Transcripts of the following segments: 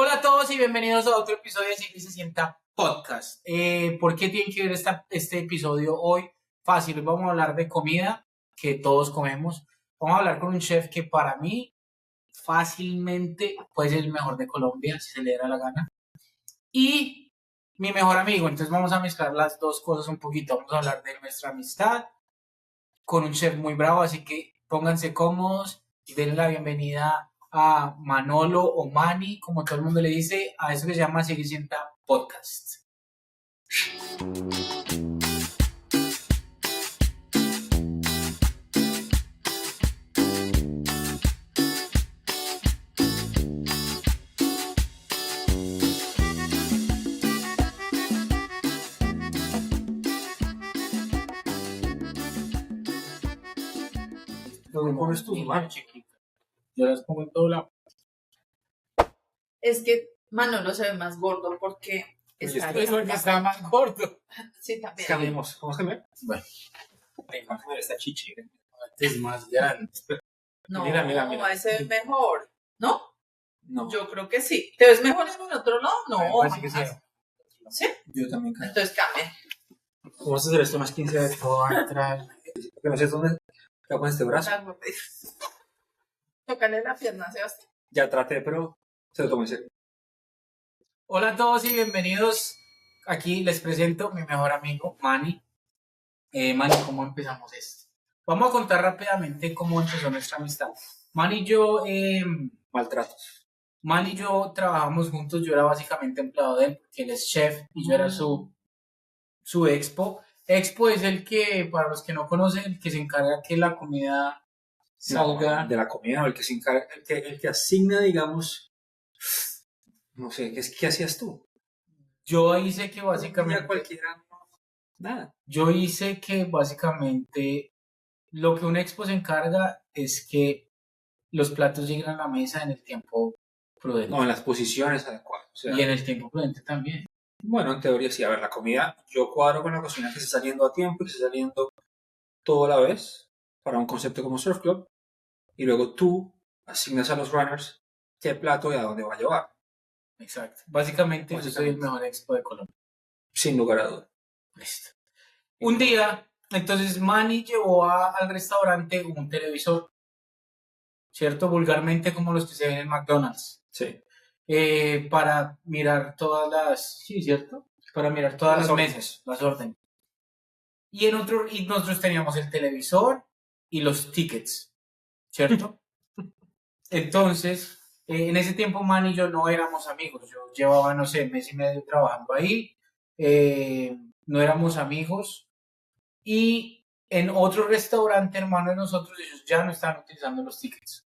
Hola a todos y bienvenidos a otro episodio de Sigli se sienta podcast. ¿Por qué tienen que ver este episodio hoy? Fácil, hoy vamos a hablar de comida que todos comemos. Vamos a hablar con un chef que para mí fácilmente puede ser el mejor de Colombia, si se le diera la gana. Y mi mejor amigo, entonces vamos a mezclar las dos cosas un poquito. Vamos a hablar de nuestra amistad con un chef muy bravo, así que pónganse cómodos y denle la bienvenida a Manolo o Manny, como todo el mundo le dice, a eso que se llama Sigli se sienta podcast. ¿Dónde pones tus manos? Chiquito. Yo las pongo en todo lado. Es que Manolo se ve más gordo porque está Es porque está más corto. Sí, también. Cambiemos. ¿Vamos a cambiar? Bueno, Vamos a ver esta chichi. este es más grande. No, Mira. ese es mejor. ¿No? No. Yo creo que sí. ¿Te ves mejor en el otro lado? No. Me parece que jamás. sí. ¿Sí? Yo también creo. Entonces cambia. Vamos a hacer esto más 15 veces. Esto va a entrar. Que no sé dónde. Ya con este brazo. Tócale la pierna, Sebastián. Ya traté, pero se lo tomo en serio. Hola a todos y bienvenidos. Aquí les presento a mi mejor amigo, Manny. Manny, ¿cómo empezamos esto? Vamos a contar rápidamente cómo empezó nuestra amistad. Manny y yo, Maltratos. Manny y yo trabajamos juntos. Yo era básicamente empleado de él, porque él es chef y yo era su expo. Expo es el que, para los que no conocen, el que se encarga que la comida salga. De la comida, o el que se encarga, el que asigna, digamos. No sé, ¿qué hacías tú? Yo hice que Ya básicamente. cualquiera. Nada. Yo hice que básicamente lo que un expo se encarga es que los platos lleguen a la mesa en el tiempo prudente. No, en las posiciones adecuadas. O sea, Y en el tiempo prudente también. bueno, en teoría sí. A ver, la comida, yo cuadro con la cocina que esté saliendo a tiempo y que esté saliendo todo a la vez para un concepto como Surf Club. Y luego tú asignas a los runners qué plato y a dónde va a llevar. Exacto. Básicamente yo soy el mejor expo de Colombia. Sin lugar a dudas. Listo. Un día, entonces Manny llevó al restaurante un televisor, ¿cierto? Vulgarmente como los que se ven en McDonald's. Sí. Para mirar todas las... Sí, ¿cierto? Para mirar todas Las las órdenes. mesas, las órdenes. Y nosotros teníamos el televisor y los tickets, ¿cierto? Entonces, en ese tiempo Man y yo no éramos amigos. Yo llevaba, no sé, mes y medio trabajando ahí. No éramos amigos. Y en otro restaurante, hermano de nosotros, ellos ya no estaban utilizando los tickets.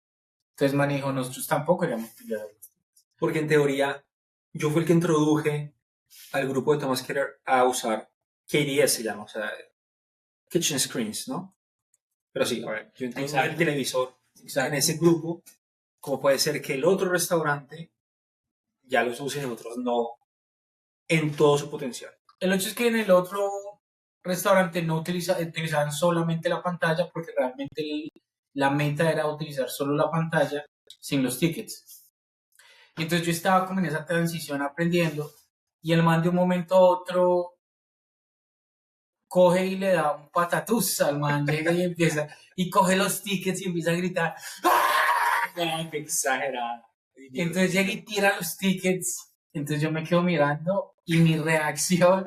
Entonces Man dijo, nosotros tampoco íbamos a utilizar los tickets. Porque en teoría, yo fui el que introduje al grupo de Thomas Keller a usar KDS, se llama, o sea, Kitchen Screens, ¿no? Pero sí, a ver, yo introduje el televisor en ese grupo. Como puede ser que el otro restaurante ya los use y nosotros no, en todo su potencial. El hecho es que en el otro restaurante no utilizaban solamente la pantalla porque realmente la meta era utilizar solo la pantalla sin los tickets. Y entonces yo estaba como en esa transición aprendiendo y el man de un momento a otro coge y le da un patatús al man, llega y empieza y coge los tickets y empieza a gritar ¡ah! ¡Qué exagerado! Entonces llega y tira los tickets. Entonces yo me quedo mirando y mi reacción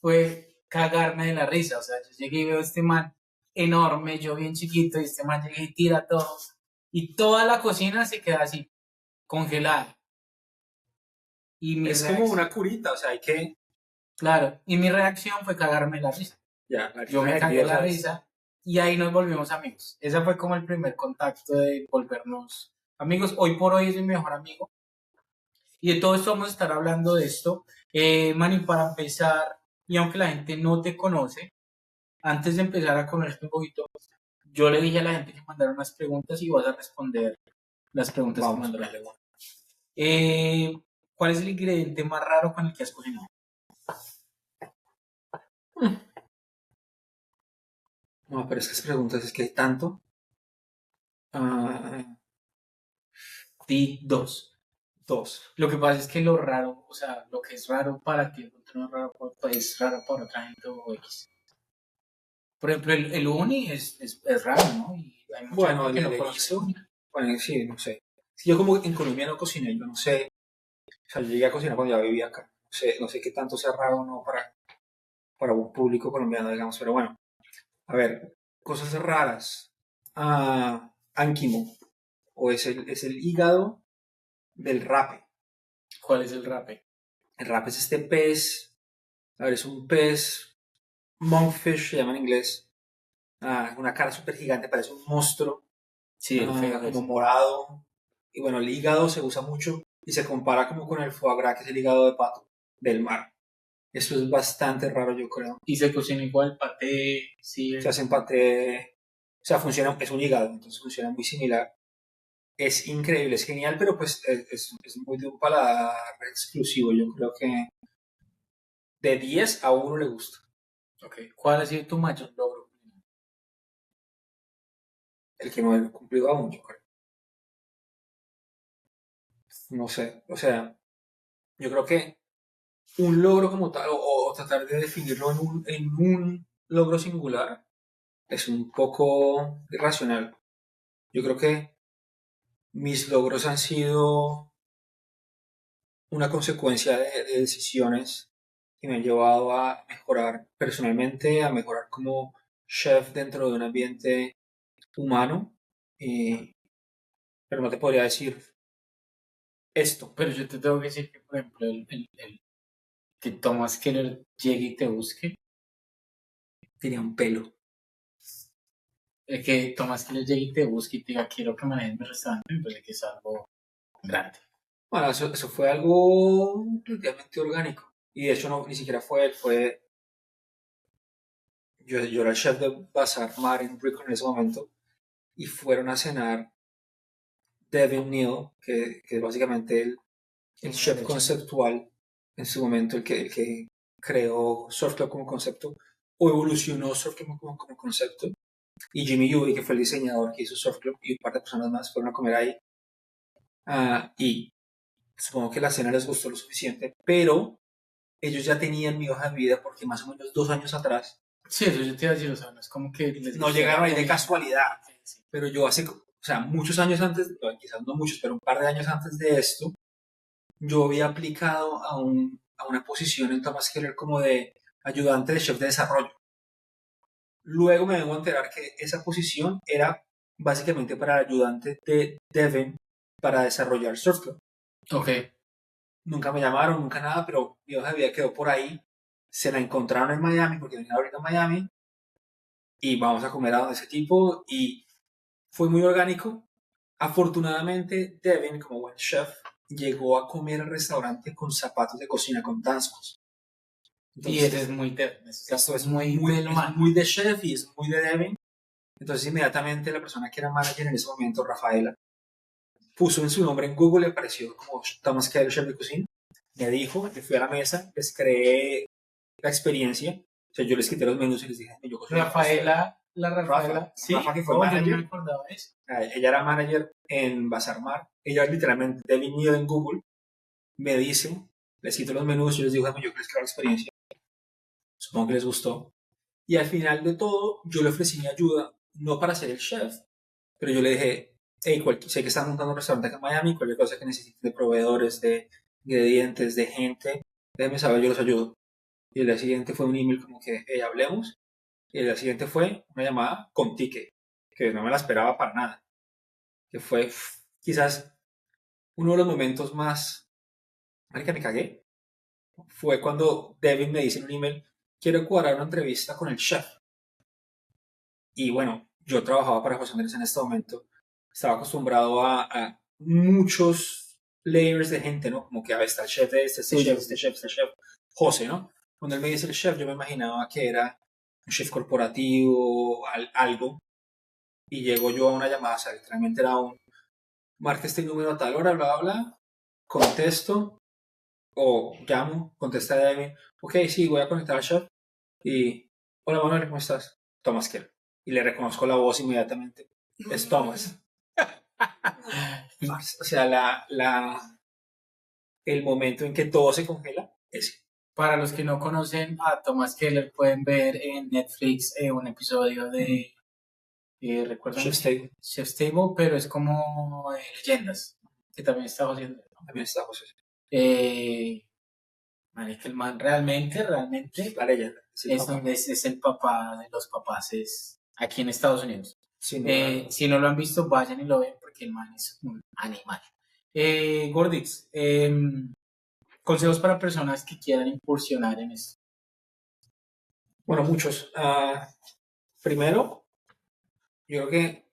fue cagarme de la risa. O sea, yo llegué y veo a este man enorme, yo bien chiquito, y este man llega y tira todo. Y toda la cocina se queda así, congelada. Y mi Es como una curita, o sea, hay que... Claro, y mi reacción fue cagarme de la risa. Ya, Yo me cagué de la risa y ahí nos volvimos amigos. Ese fue como el primer contacto de volvernos amigos. Hoy por hoy es mi mejor amigo. Y de todo esto vamos a estar hablando de esto. Manny, para empezar, y aunque la gente no te conoce, antes de empezar a conocerte un poquito, yo le dije a la gente que mandara unas preguntas y vas a responder las preguntas que mandó la gente. ¿Cuál es el ingrediente más raro con el que has cocinado? No, pero esas preguntas es que hay tanto. Di 2. 2. Lo que pasa es que lo raro, o sea, lo que es raro para ti, no es raro, pues, es raro para otra gente o X. Por ejemplo, el uni es raro, ¿no? Y hay mucha Bueno, gente que el no conoce el erizo, uni. bueno, sí, no sé. Si yo como en Colombia no cociné, yo no sé, o sea, yo llegué a cocinar cuando ya vivía acá. No sé qué tanto sea raro o no para un público colombiano, digamos, pero bueno. A ver, cosas raras. Anquimo, o es el hígado del rape. ¿Cuál es el rape? El rape es este pez, a ver, es un pez, monkfish se llama en inglés, una cara súper gigante, parece un monstruo, Sí, el feo como es. morado. Y bueno, el hígado se usa mucho y se compara como con el foie gras, que es el hígado de pato del mar. Eso es bastante raro, yo creo. Y se cocina igual, paté, sí. Se hace en paté, o sea, funciona, es un hígado, entonces funciona muy similar. Es increíble, es genial, pero pues es muy de un paladar exclusivo. Yo creo que de 10 a uno le gusta. Okay. ¿Cuál ha sido tu mayor logro? El que no he cumplido aún, yo creo. No sé, o sea, yo creo que un logro como tal, o tratar de definirlo en un logro singular, es un poco irracional. Yo creo que mis logros han sido una consecuencia de decisiones que me han llevado a mejorar personalmente, a mejorar como chef dentro de un ambiente humano, eh, pero no te podría decir esto. Pero yo te tengo que decir que, por ejemplo, que Thomas Keller llegue y te busque, Tenía un pelo. que Thomas Keller llegue y te busque y te diga, quiero que manejes mi restaurante, me parece que es algo grande. Bueno, eso fue algo relativamente orgánico. Y de hecho ni siquiera fue él, yo era el chef de Bazar Mar en Brickell en ese momento, y fueron a cenar Devin Neal, que es básicamente el chef conceptual en su momento, el que creó Surf Club como concepto, o evolucionó Surf Club como concepto, y Jimmy Yui, que fue el diseñador que hizo Surf Club, y un par de personas más fueron a comer ahí. Y supongo que la cena les gustó lo suficiente, pero ellos ya tenían mi hoja de vida porque más o menos 2 años atrás Sí, eso yo te iba a decir, o sea, no es como que les no guste llegaron la ahí de comida. casualidad. Sí. Pero yo o sea, muchos años antes, quizás no muchos, pero un par de años antes de esto, yo había aplicado a una posición en Thomas Keller como de ayudante de chef de desarrollo. Luego me vengo a enterar que esa posición era básicamente para el ayudante de Devin para desarrollar Surf Club. Ok. Nunca me llamaron, nunca nada, pero mi hoja de vida quedó por ahí. Se la encontraron en Miami porque venía ahorita a Miami y vamos a comer a donde ese tipo y fue muy orgánico. Afortunadamente, Devin, como buen chef, llegó a comer al restaurante con zapatos de cocina, con danzos. Y ese es Entonces, muy de, esto es muy muy, del es man. muy de chef y es muy de Devin. Entonces, inmediatamente la persona que era manager en ese momento, Rafaela, puso en su nombre en Google, le apareció como Thomas Keller, chef de cocina. Me dijo, me fui a la mesa, les creé la experiencia. O sea, yo les quité los menús y les dije, yo cocino para ustedes. Rafaela, sí, Rafa, que fue oh, yo no manager. me acordaba de eso. Ella era manager en Bazar Mar. Ella literalmente definido en Google. Me dice, les quito los menús, yo les digo, yo les creo la experiencia. Supongo que les gustó. Y al final de todo, yo le ofrecí mi ayuda, no para ser el chef, pero yo le dije, hey, sé que están montando un restaurante acá en Miami, cualquier cosa que necesiten de proveedores, de ingredientes, de gente, déjenme saber, yo los ayudo. Y el día siguiente fue un email como que, hey, hablemos. Y el día siguiente fue una llamada con ticket, que no me la esperaba para nada. Que fue quizás uno de los momentos más, marica, me cagué, fue cuando Devin me dice en un email, quiero cuadrar una entrevista con el chef. Y bueno, yo trabajaba para José Andrés en este momento, estaba acostumbrado a muchos layers de gente, ¿no? Como que está el chef de este chef, este chef, este chef, José, ¿no? Cuando él me dice el chef, yo me imaginaba que era un chef corporativo, algo, y llego yo a una llamada, o sea, literalmente era marca este número a tal hora, bla, bla, bla, contesto, o llamo, contesta Devin, ok, sí, voy a conectar al chef, y, hola Manuel, ¿cómo estás? Thomas Keller. Y le reconozco la voz inmediatamente. Es Thomas. O sea, el momento en que todo se congela, ese. Para los que no conocen a Thomas Keller, pueden ver en Netflix un episodio de, ¿recuerdan? Chef's Table. Chef's Table, pero es como Leyendas, que también está haciendo. También está José. Marica, el man realmente La leyenda. es el papá de los papás aquí en Estados Unidos. Sí, no, Si no lo han visto, vayan y lo ven porque el man es un animal. Gordix, consejos para personas que quieran incursionar en esto. bueno, muchos. Primero, yo creo que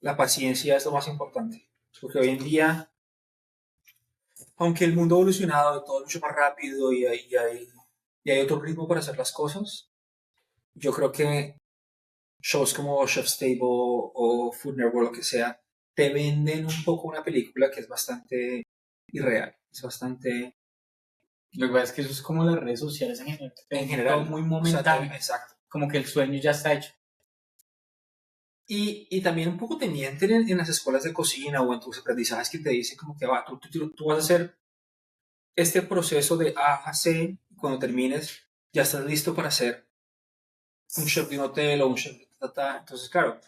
la paciencia es lo más importante. Porque hoy en día, aunque el mundo ha evolucionado y todo es mucho más rápido y hay otro ritmo para hacer las cosas, yo creo que shows como Chef's Table o Food Network, lo que sea, te venden un poco una película que es bastante irreal. Es bastante... Lo que pasa es que eso es como las redes sociales en general. En general. Todo muy momentáneo. O sea, exacto. Como que el sueño ya está hecho. Y también un poco te mienten en las escuelas de cocina o en tus aprendizajes que te dicen como que va, tú vas a hacer este proceso de A a C, y cuando termines ya estás listo para ser un chef de un hotel o un chef de ta. Entonces, claro,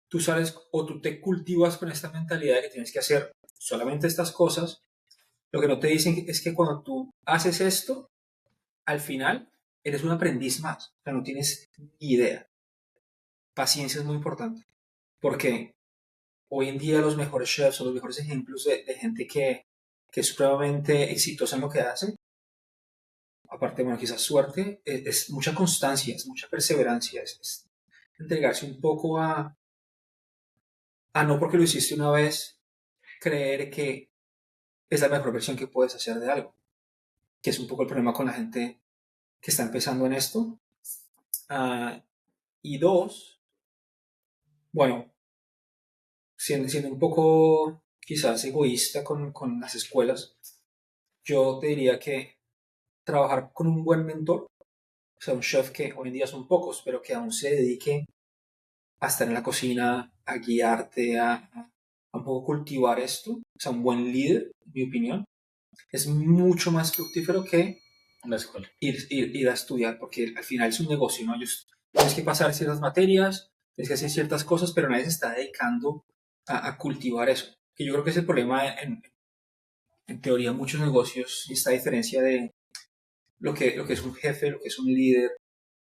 tú sales o tú te cultivas con esta mentalidad de que tienes que hacer solamente estas cosas. Lo que no te dicen es que cuando tú haces esto, al final eres un aprendiz más. O sea, no tienes ni idea. Paciencia es muy importante. Porque hoy en día los mejores chefs o los mejores ejemplos de gente que es supremamente exitosa en lo que hace, aparte, bueno, quizás suerte, es mucha constancia, es mucha perseverancia, es entregarse un poco a no porque lo hiciste una vez, creer que es la mejor versión que puedes hacer de algo, que es un poco el problema con la gente que está empezando en esto. Y dos, bueno, siendo un poco quizás egoísta con las escuelas, yo te diría que trabajar con un buen mentor, o sea, un chef que hoy en día son pocos, pero que aún se dedique a estar en la cocina, a guiarte, a un poco cultivar esto, o sea, un buen líder, en mi opinión, es mucho más fructífero que La escuela. ir a estudiar, porque al final es un negocio, ¿no? Tienes que pasar ciertas materias, tienes que hacer ciertas cosas, pero nadie se está dedicando a cultivar eso. Que yo creo que es el problema en teoría muchos negocios, y esta diferencia de lo que es un jefe, lo que es un líder,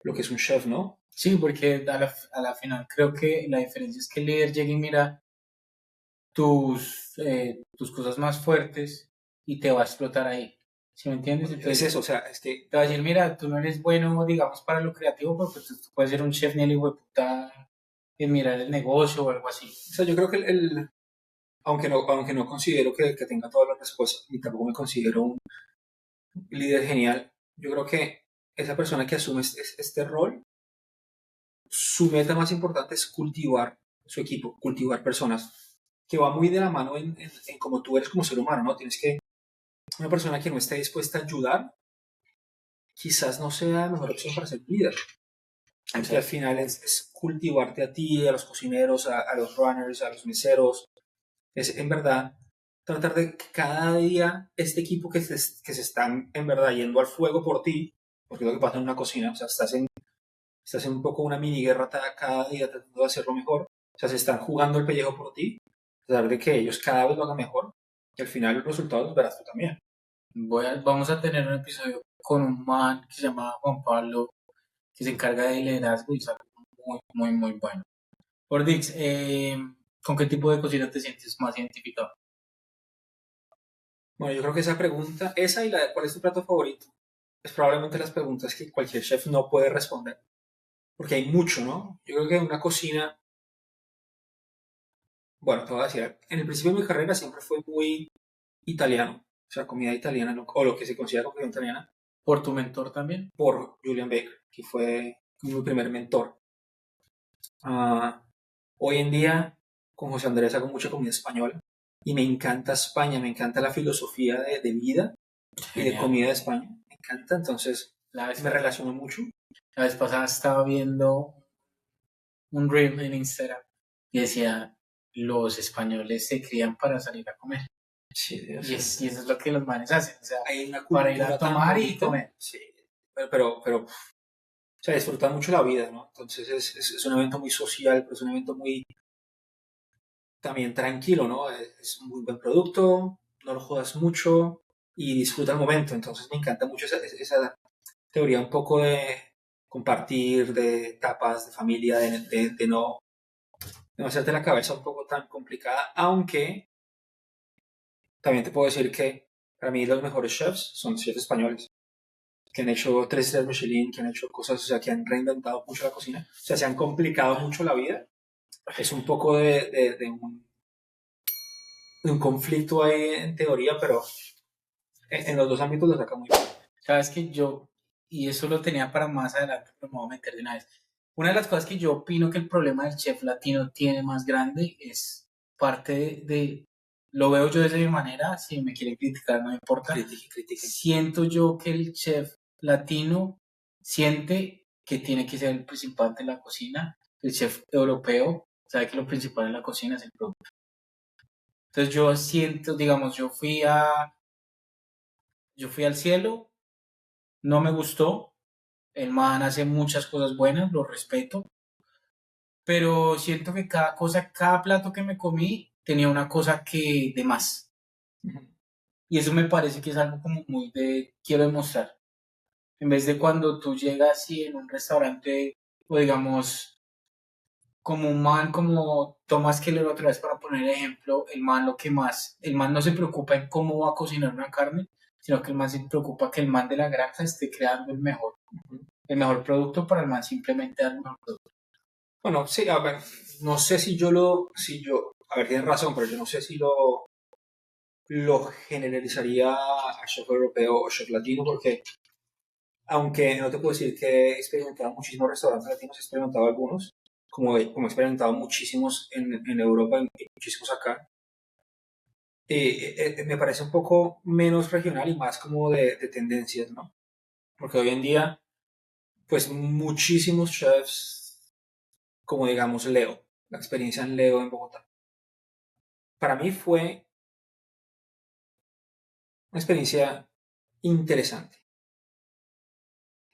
lo que es un chef, ¿no? Sí, porque a la final creo que la diferencia es que el líder llegue y mira tus cosas más fuertes y te va a explotar ahí. ¿Sí me entiendes? Entonces, Es eso, o sea, es que te va a decir, mira, tú no eres bueno, digamos, para lo creativo, porque tú puedes ser un chef ni el hijo de puta en mirar el negocio o algo así. o sea, yo creo que aunque no considero que tenga todas las respuestas, y tampoco me considero un líder genial, yo creo que esa persona que asume este rol, su meta más importante es cultivar su equipo, cultivar personas, que va muy de la mano en cómo tú eres como ser humano, ¿no? Tienes que, una persona que no esté dispuesta a ayudar, quizás no sea la mejor opción para ser líder. Que al final es cultivarte a ti, a los cocineros, a los runners, a los meseros. Es en verdad tratar de que cada día este equipo que se están en verdad yendo al fuego por ti, porque es lo que pasa en una cocina, o sea, estás en un poco una mini guerra cada día tratando de hacerlo mejor. O sea, se están jugando el pellejo por ti, tratar de que ellos cada vez lo hagan mejor, y al final los resultados los verás tú también. Vamos a tener un episodio con un man que se llama Juan Pablo, que se encarga de liderazgo y es algo muy, muy, muy bueno. Ordix, ¿con qué tipo de cocina te sientes más identificado? Bueno, yo creo que esa pregunta, esa y la de cuál es tu plato favorito, es probablemente las preguntas que cualquier chef no puede responder, porque hay mucho, ¿no? Yo creo que en una cocina, bueno, te voy a decir, en el principio de mi carrera siempre fue muy italiano, o sea, comida italiana, o lo que se considera comida italiana, ¿Por tu mentor también? por Julian Baker, que fue mi primer mentor. Hoy en día, con José Andrés hago mucha comida española, y me encanta España, me encanta la filosofía de vida y de Genial. comida de España, me encanta, entonces La vez, me relaciono mucho. la vez pasada estaba viendo un reel en Instagram y decía, los españoles se crían para salir a comer. Sí, Dios. Y eso es lo que los manes hacen. O sea, Hay una para ir a cultura tan tomar y bonita. comer. Sí, pero o sea, disfrutar mucho la vida, ¿no? Entonces es un evento muy social, pero es un evento muy también tranquilo, ¿no? Es un muy buen producto, no lo jodas mucho y disfruta el momento. Entonces me encanta mucho esa teoría un poco de compartir, de tapas, de familia, de no hacerte la cabeza un poco tan complicada, aunque también te puedo decir que para mí los mejores chefs son chefs españoles, que han hecho 3 estrellas Michelin, que han hecho cosas, o sea, que han reinventado mucho la cocina, o sea, se han complicado mucho la vida. Es un poco de un conflicto ahí en teoría, pero en los dos ámbitos lo saca muy bien. Sabes que yo, y eso lo tenía para más adelante, pero me voy a meter de una vez. Una de las cosas que yo opino que el problema del chef latino tiene más grande es parte lo veo yo de mi manera, si me quieren criticar no me importa. Critique. Siento yo que el chef latino siente que tiene que ser el principal de la cocina. El chef europeo sabe que lo principal en la cocina es el producto. Entonces yo siento, digamos, yo fui al cielo, no me gustó. El man hace muchas cosas buenas, lo respeto, pero siento que cada cosa, cada plato que me comí tenía una cosa que de más. Y eso me parece que es algo como muy de quiero demostrar. En vez de cuando tú llegas y en un restaurante, o digamos, como un man como Thomas Keller otra vez para poner ejemplo, el man no se preocupa en cómo va a cocinar una carne, sino que el man se preocupa que el man de la granja esté creando el mejor producto para el man simplemente dar el mejor producto. Bueno, sí, a ver, no sé a ver, tienes razón, pero yo no sé si lo generalizaría a chef europeo o chef latino, porque aunque no te puedo decir que he experimentado muchísimos restaurantes latinos, he experimentado algunos, como he experimentado muchísimos en Europa y muchísimos acá, me parece un poco menos regional y más como de tendencias, ¿no? Porque hoy en día, pues muchísimos chefs, como digamos Leo, la experiencia en Leo en Bogotá, para mí fue una experiencia interesante.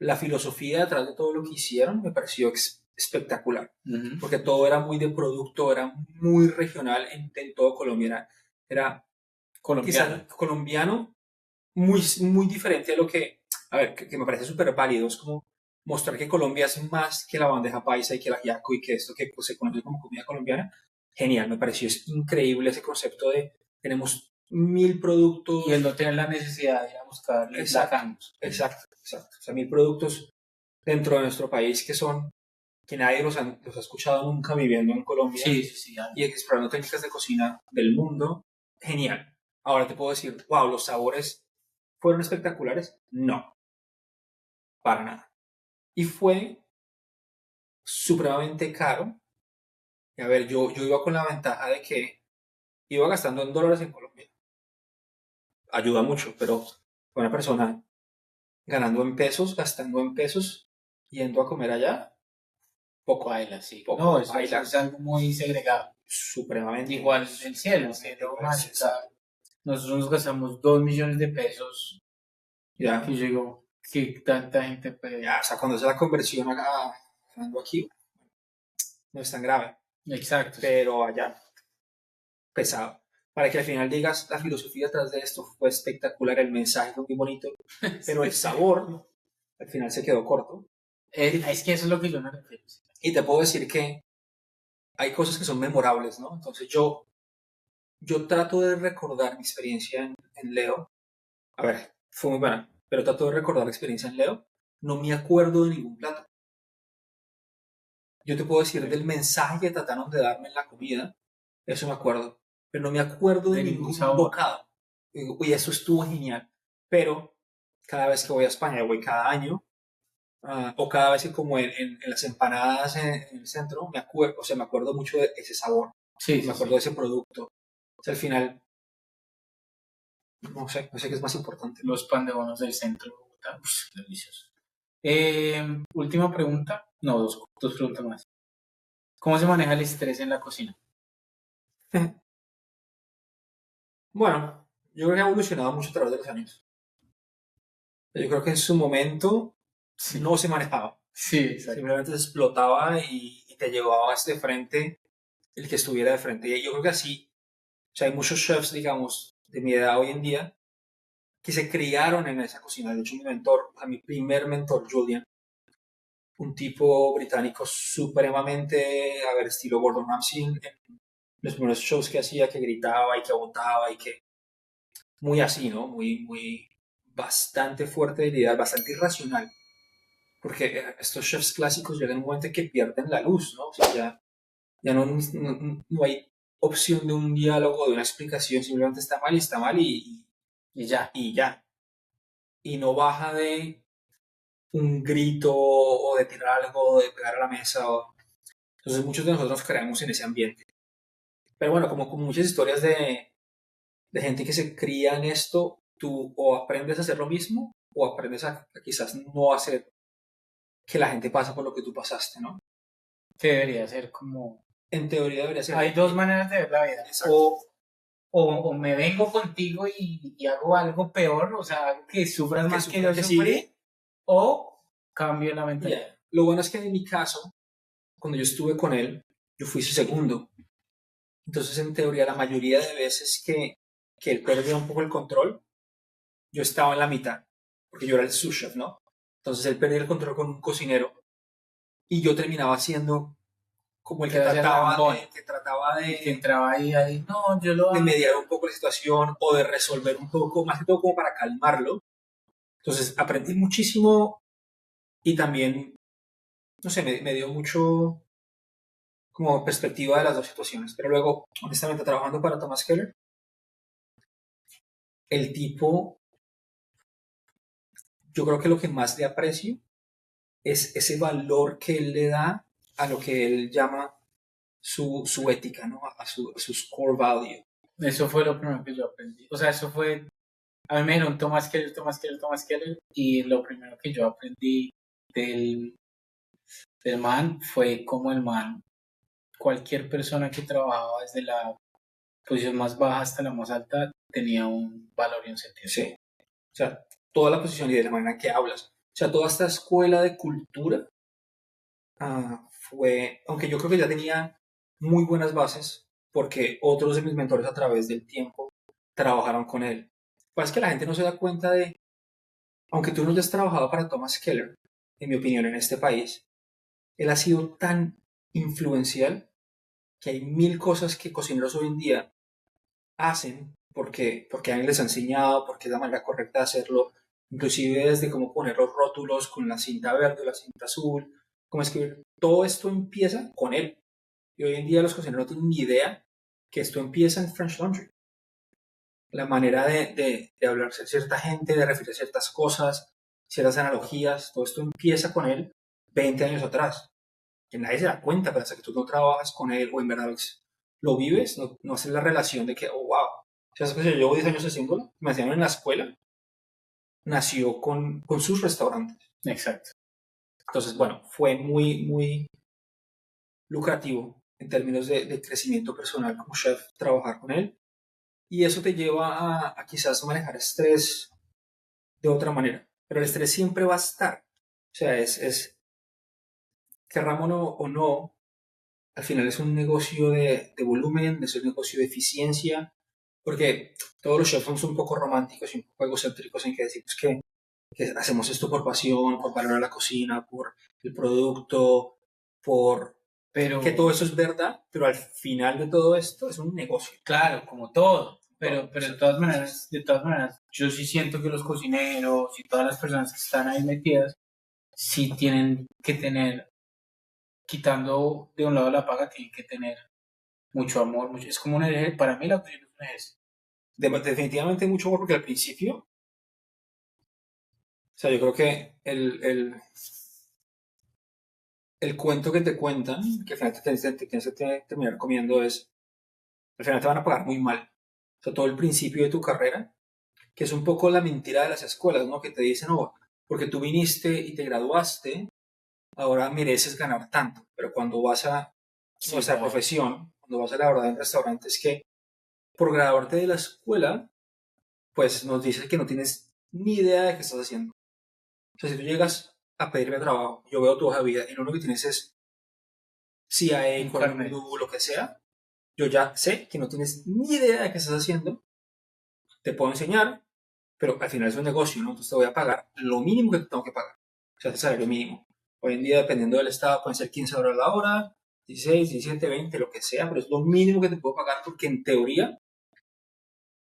La filosofía detrás de todo lo que hicieron me pareció espectacular, porque todo era muy de producto, era muy regional en todo Colombia, era Colombiano. quizás colombiano, muy, muy diferente a lo que, a ver, que me parece súper válido, es como mostrar que Colombia es más que la bandeja paisa y que el ajiaco y que esto que pues, se conoce como comida colombiana. Genial, me pareció es increíble ese concepto de tenemos 1000 productos. Y el no tener la necesidad de ir a buscar Exacto. O sea, 1000 productos dentro de nuestro país que nadie los ha escuchado nunca viviendo en Colombia. Sí. Y explorando técnicas de cocina del mundo. Genial. Ahora te puedo decir, wow, los sabores fueron espectaculares. No, para nada. Y fue supremamente caro. Y a ver, yo iba con la ventaja de que iba gastando en dólares en Colombia. Ayuda mucho, pero una persona ganando en pesos, gastando en pesos, yendo a comer allá, poco Baila, sí. poco No, eso baila. es algo muy segregado. Supremamente. Igual el cielo, nosotros nos gastamos 2 millones de pesos. Ya, Que yo digo, que tanta gente puede. ya, o sea, cuando es la conversión acá, aquí, no es tan grave, Exacto. pero allá, pesado. Para que al final digas, la filosofía detrás de esto fue espectacular, el mensaje fue muy bonito, pero el sabor al final se quedó corto. Es que eso es lo que yo me refiero. Y te puedo decir que hay cosas que son memorables, ¿no? Entonces yo trato de recordar mi experiencia en Leo. A ver, fue muy buena, pero trato de recordar la experiencia en Leo. No me acuerdo de ningún plato. Yo te puedo decir del mensaje que trataron de darme en la comida, eso me acuerdo, pero no me acuerdo de ningún bocado. Y eso estuvo genial, pero cada vez que voy a España, voy cada año, o cada vez que como en las empanadas en el centro, me acuerdo mucho de ese sabor, me acuerdo de ese producto. O sea, al final, no sé qué es más importante. Los pan de bonos del centro, deliciosos. Última pregunta, no, dos preguntas más. ¿Cómo se maneja el estrés en la cocina? Bueno, Yo creo que ha evolucionado mucho a través de los años. Yo creo que en su momento no se manejaba. Sí, exacto. Simplemente se explotaba y te llevaba de frente el que estuviera de frente. Y yo creo que así, o sea, hay muchos chefs, digamos, de mi edad hoy en día, que se criaron en esa cocina. De hecho, mi mentor, mi primer mentor, Julian, un tipo británico supremamente, a ver, estilo Gordon Ramsay, en los primeros shows que hacía, que gritaba y que botaba y que muy así, ¿no? Muy, bastante fuerte de liderazgo, bastante irracional. Porque estos chefs clásicos llegan a un momento en que pierden la luz, ¿no? O sea, ya no hay opción de un diálogo, de una explicación, simplemente está mal Y ya. y ya. Y no baja de un grito o de tirar algo, o de pegar a la mesa. Entonces muchos de nosotros nos creamos en ese ambiente. Pero bueno, como muchas historias de gente que se cría en esto, tú o aprendes a hacer lo mismo o aprendes a quizás no hacer que la gente pase por lo que tú pasaste, ¿no? Que debería ser como... En teoría debería ser. Hay dos maneras de ver la vida. Exacto. O me vengo contigo y hago algo peor, o sea, que sufras más que yo sufrí, o cambio la mentalidad. Yeah. Lo bueno es que en mi caso, cuando yo estuve con él, yo fui su segundo. Entonces, en teoría, la mayoría de veces que él perdía un poco el control, yo estaba en la mitad, porque yo era el sous chef, ¿no? Entonces, él perdía el control con un cocinero y yo terminaba siendo como el que trataba que entraba ahí, no, yo lo de mediar un poco la situación o de resolver un poco, más que todo como para calmarlo. Entonces, aprendí muchísimo y también, no sé, me dio mucho como perspectiva de las dos situaciones. Pero luego, honestamente, trabajando para Thomas Keller, el tipo, yo creo que lo que más le aprecio es ese valor que él le da a lo que él llama su ética, ¿no? A sus core value. Eso fue lo primero que yo aprendí. O sea, eso fue... A mí me dijeron Thomas Keller, y lo primero que yo aprendí del man fue como el man, cualquier persona que trabajaba desde la posición más baja hasta la más alta, tenía un valor y un sentido. Sí. O sea, toda la posición y de la manera que hablas. O sea, toda esta escuela de cultura fue, aunque yo creo que ya tenía muy buenas bases, porque otros de mis mentores a través del tiempo trabajaron con él. Pues es que la gente no se da cuenta de, aunque tú no hayas trabajado para Thomas Keller, en mi opinión, en este país, él ha sido tan influencial que hay mil cosas que cocineros hoy en día hacen porque alguien les ha enseñado, porque es la manera correcta de hacerlo, inclusive desde cómo poner los rótulos con la cinta verde, la cinta azul, cómo escribir. Todo esto empieza con él. Y hoy en día los cocineros no tienen ni idea que esto empieza en French Laundry. La manera de hablar a cierta gente, de referir a ciertas cosas, ciertas analogías, todo esto empieza con él 20 años atrás. Que nadie se da cuenta, pero hasta que tú no trabajas con él o en verdad lo vives, no haces la relación de que, oh, wow, ¿sabes que yo llevo 10 años haciéndolo? Me hacían en la escuela, nació con sus restaurantes. Exacto. Entonces, bueno, fue muy lucrativo en términos de crecimiento personal como chef, trabajar con él. Y eso te lleva a quizás manejar estrés de otra manera. Pero el estrés siempre va a estar. O sea, querrámonos o no, al final es un negocio de volumen, es un negocio de eficiencia, porque todos los chefs somos un poco románticos y un poco egocéntricos en que decimos que hacemos esto por pasión, por valor a la cocina, por el producto, que todo eso es verdad, pero al final de todo esto es un negocio. Claro, como todo. Pero de todas maneras, yo sí siento que los cocineros y todas las personas que están ahí metidas sí tienen que tener, quitando de un lado la paga, tienen que tener mucho amor. Es como un eje, para mí la cocina es un eje. Definitivamente mucho amor porque al principio, o sea, yo creo que el cuento que te cuentan, que al final te tienes que terminar comiendo es, al final te van a pagar muy mal. O sea, todo el principio de tu carrera, que es un poco la mentira de las escuelas, ¿no? Que te dicen, oh, porque tú viniste y te graduaste, ahora mereces ganar tanto. Pero cuando vas a nuestra profesión, cuando vas a laborar en restaurantes, que por graduarte de la escuela, pues nos dice que no tienes ni idea de qué estás haciendo. O sea, si tú llegas a pedirme trabajo, yo veo tu hoja de vida y lo único que tienes es CIA, Un Corel, carnet. lo que sea, yo ya sé que no tienes ni idea de qué estás haciendo, te puedo enseñar, pero al final es un negocio, ¿no? Entonces te voy a pagar lo mínimo que te tengo que pagar, o sea, el salario mínimo. Hoy en día, dependiendo del estado, pueden ser 15 horas la hora, 16, 17, 20, lo que sea, pero es lo mínimo que te puedo pagar porque en teoría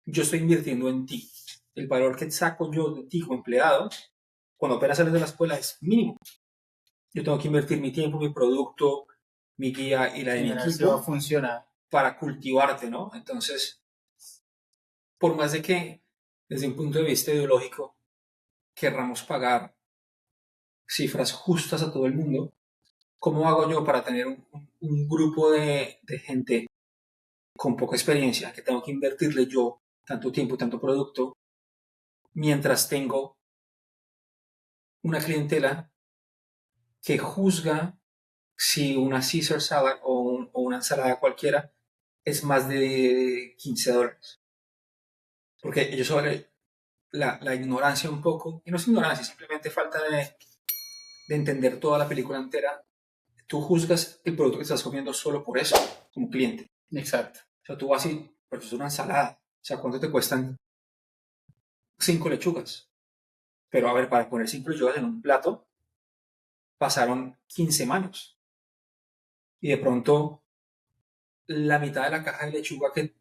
yo estoy invirtiendo en ti. El valor que saco yo de ti como empleado, cuando apenas sales de la escuela, es mínimo. Yo tengo que invertir mi tiempo, mi producto, mi guía y la de mi Eso va a equipo funcionar. para cultivarte, ¿no? Entonces, por más de que desde un punto de vista ideológico querramos pagar cifras justas a todo el mundo, ¿cómo hago yo para tener un grupo de gente con poca experiencia que tengo que invertirle yo tanto tiempo y tanto producto mientras tengo una clientela que juzga si una Caesar salad o una ensalada cualquiera es más de $15? Porque ellos sobre la ignorancia un poco, y no es ignorancia, simplemente falta de entender toda la película entera. Tú juzgas el producto que estás comiendo solo por eso, como cliente. Exacto. O sea, tú vas y, pero es una ensalada. O sea, ¿cuánto te cuestan 5 lechugas? Pero a ver, para poner 5 lechugas en un plato, pasaron 15 manos. Y de pronto, la mitad de la caja de lechuga que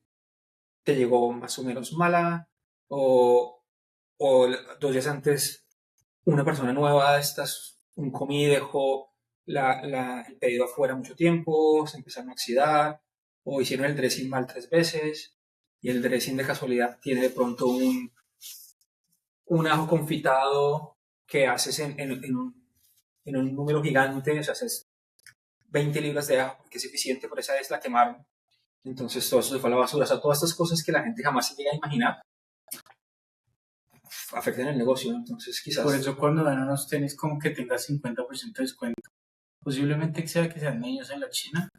te llegó más o menos mala, o 2 días antes, una persona nueva, estas, un comí dejó el pedido afuera mucho tiempo, se empezaron a oxidar, o hicieron el dressing mal 3 veces, y el dressing de casualidad tiene de pronto un ajo confitado que haces en un número gigante, o sea, haces 20 libras de ajo, que es eficiente, pero esa vez la quemaron. Entonces todo eso se fue a la basura. O sea, todas estas cosas que la gente jamás se llega a imaginar afectan el negocio, ¿no? Entonces quizás... Por eso cuando dan unos tenis como que tenga 50% de descuento, posiblemente sea que sean niños en la China.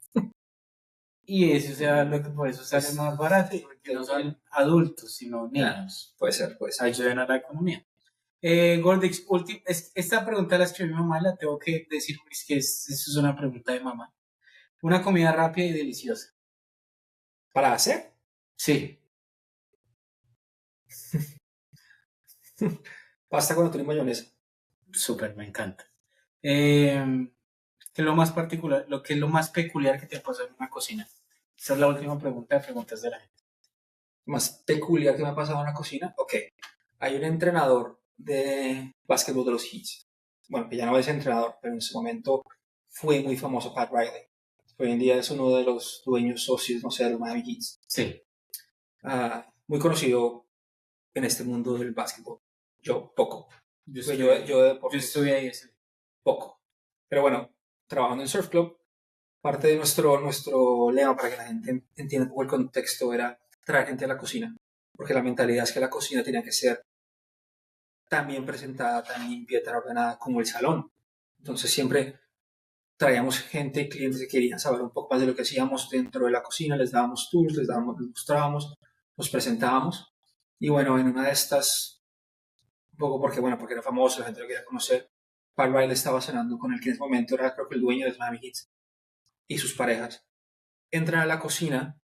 Y eso sea lo que por eso sale más barato, porque no son adultos, sino niños. Puede ser. Ayudan a la economía. Gordix, esta pregunta la escribió mi mamá, la tengo que decir, porque es que eso es una pregunta de mamá. Una comida rápida y deliciosa. ¿Para hacer? Sí. Pasta con atún y mayonesa. Súper, me encanta. ¿Qué es lo más particular, lo que es lo más peculiar que te ha pasado en una cocina? Esa es la última pregunta de preguntas de la gente. Más peculiar que me ha pasado en la cocina. Ok, hay un entrenador de básquetbol de los Heat. Bueno, que ya no es entrenador, pero en su momento fue muy famoso, Pat Riley. Hoy en día es uno de los dueños socios, no sé, de los Miami Heat. Sí. Muy conocido en este mundo del básquetbol. Yo, poco. Yo Estuve ahí ese. poco. Pero bueno, trabajando en Surf Club, parte de nuestro lema para que la gente entienda un poco el contexto era traer gente a la cocina. Porque la mentalidad es que la cocina tenía que ser tan bien presentada, tan limpia, tan ordenada como el salón. Entonces siempre traíamos gente, clientes que querían saber un poco más de lo que hacíamos dentro de la cocina, les dábamos tours, les mostrábamos, nos presentábamos. Y bueno, en una de estas, un poco porque era famoso, la gente lo quería conocer, Pat Riley estaba cenando con el que en ese momento era creo que el dueño de Miami Heat y sus parejas. Entran a la cocina,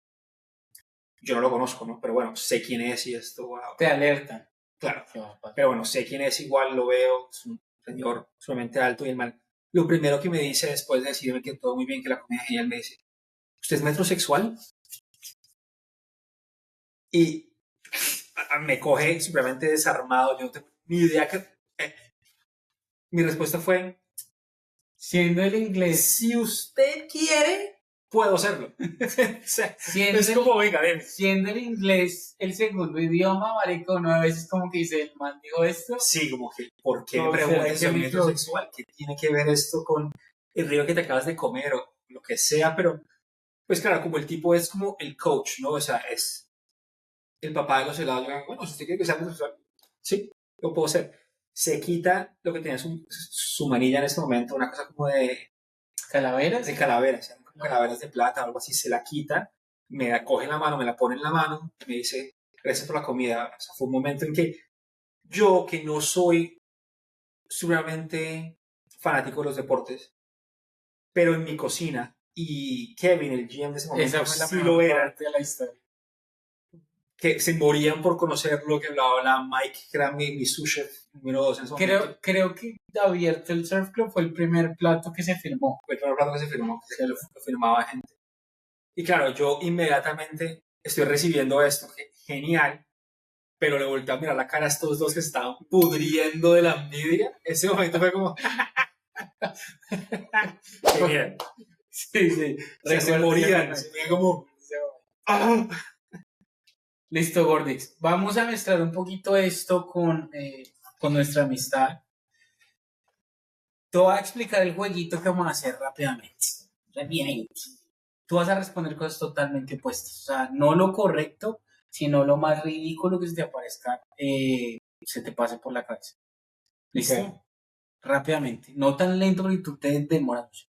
yo no lo conozco, ¿no? Pero bueno, sé quién es y esto, wow. Te alertan. Claro, pero bueno, sé quién es, igual lo veo, es un señor sumamente alto y el mal. Lo primero que me dice después de decirme que todo muy bien, que la comida es genial, me dice, ¿usted es metrosexual? Y me coge simplemente desarmado, yo no tengo ni idea que... mi respuesta fue, siendo el inglés, si usted quiere, puedo hacerlo. O sea, es como, venga, ven. Siendo el inglés el segundo idioma, marico, ¿no? A veces como que dice, el man dijo esto. Sí, como que, ¿por qué me preguntas si soy metrosexual? ¿Qué tiene que ver esto con el río que te acabas de comer o lo que sea? Pero, pues claro, como el tipo es como el coach, ¿no? O sea, es el papá de los helados. Bueno, si usted quiere que sea metrosexual, sí, lo puedo hacer. Se quita lo que tenía su manilla en este momento, una cosa como de... ¿Calaveras? De calaveras, calaveras de plata o algo así, se la quita, coge la mano, me la pone en la mano y me dice, gracias por la comida. O sea, fue un momento en que yo, que no soy sumamente fanático de los deportes, pero en mi cocina, y Kevin, el GM de ese momento, Esa fue la sí mejor lo era, parte de la historia. que se morían por conocerlo, que hablaba Mike, que era mi sous chef número 2 en ese momento. Creo que abierto el Surf Club fue el primer plato que se firmó. Fue el primer plato que se firmó, que lo firmaba gente. Y claro, yo inmediatamente estoy recibiendo esto, que genial, pero le volteé a mirar la cara a estos dos que se estaban pudriendo de la envidia. Ese momento fue como... genial. Sí, sí. O sea, se morían, se veía como... ¡Ah! Listo, Gordix. Vamos a mezclar un poquito esto con nuestra amistad. Te voy a explicar el jueguito que vamos a hacer rápidamente. Tú vas a responder cosas totalmente opuestas. O sea, no lo correcto, sino lo más ridículo que se te aparezca, se te pase por la cabeza. ¿Listo? Ok. Rápidamente. No tan lento porque tú te demoras mucho.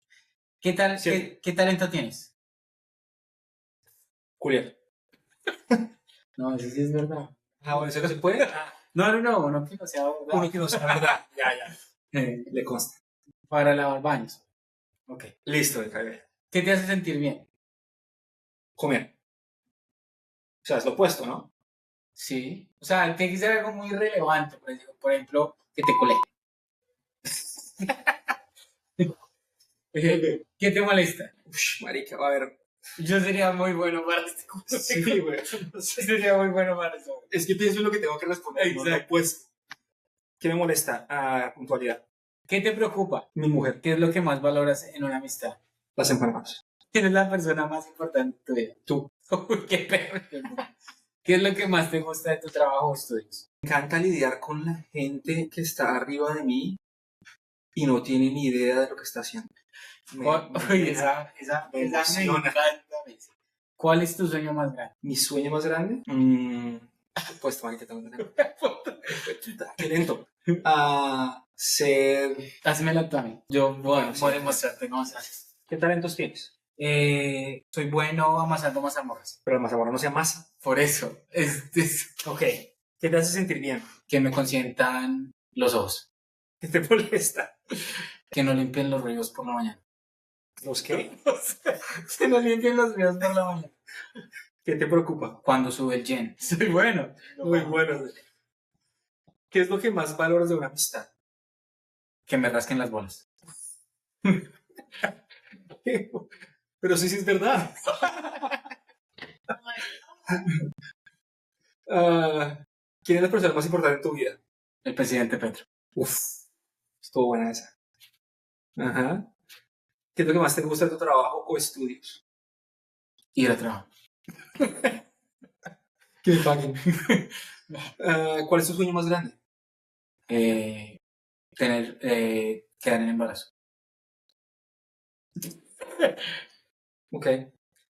¿Qué tal, Sí. qué talento tienes? Julián. No, eso sí es verdad. Ah, bueno, ¿eso no se puede? No, que no sea verdad. Uno que no sea verdad. Ya. Le consta. Para lavar baños. Ok. Listo, me cae bien. ¿Qué te hace sentir bien? Comer. O sea, es lo opuesto, ¿no? Sí. O sea, tiene que ser algo muy relevante. Por ejemplo, que te colé. ¿Qué te molesta? Ush, marica, a ver. Yo sería muy bueno para este curso. Sí, güey. Sería muy bueno para eso. Es que pienso en lo que tengo que responder. Exacto. No, pues, ¿qué me molesta? Puntualidad. ¿Qué te preocupa? Mi mujer. ¿Qué es lo que más valoras en una amistad? Las empanadas. ¿Quién es la persona más importante de tu vida? Tú. Uy, qué perro. ¿Qué es lo que más te gusta de tu trabajo o estudios? Me encanta lidiar con la gente que está arriba de mí y no tiene ni idea de lo que está haciendo. Uy, esa me emociona. encanta. ¿Cuál es tu sueño más grande? ¿Mi sueño más grande? Pues, marica, tengo que tener. Qué lento. Ser... Házmela tú a mí. Yo Bueno, voy a sí. demostrarte cómo se hace. ¿Qué talentos tienes? Soy bueno amasando mazamorras. Pero el mazamorra no sea masa. Por eso, Ok. ¿Qué te hace sentir bien? que me consientan los ojos. ¿Qué te molesta? Que no limpien los ríos por la mañana. ¿Los qué? Que no limpien los ríos por la mañana. ¿Qué te preocupa? Cuando sube el yen. Soy bueno. Muy bueno. ¿Qué es lo que más valoras de una amistad? Que me rasquen las bolas. Pero sí es verdad. ¿Quién es la persona más importante en tu vida? El presidente Petro. Uf, estuvo buena esa. Ajá. ¿Qué es lo que más te gusta de tu trabajo o estudios? Ir a trabajo. Que me paguen. ¿Cuál es tu sueño más grande? Quedar en embarazo. Ok.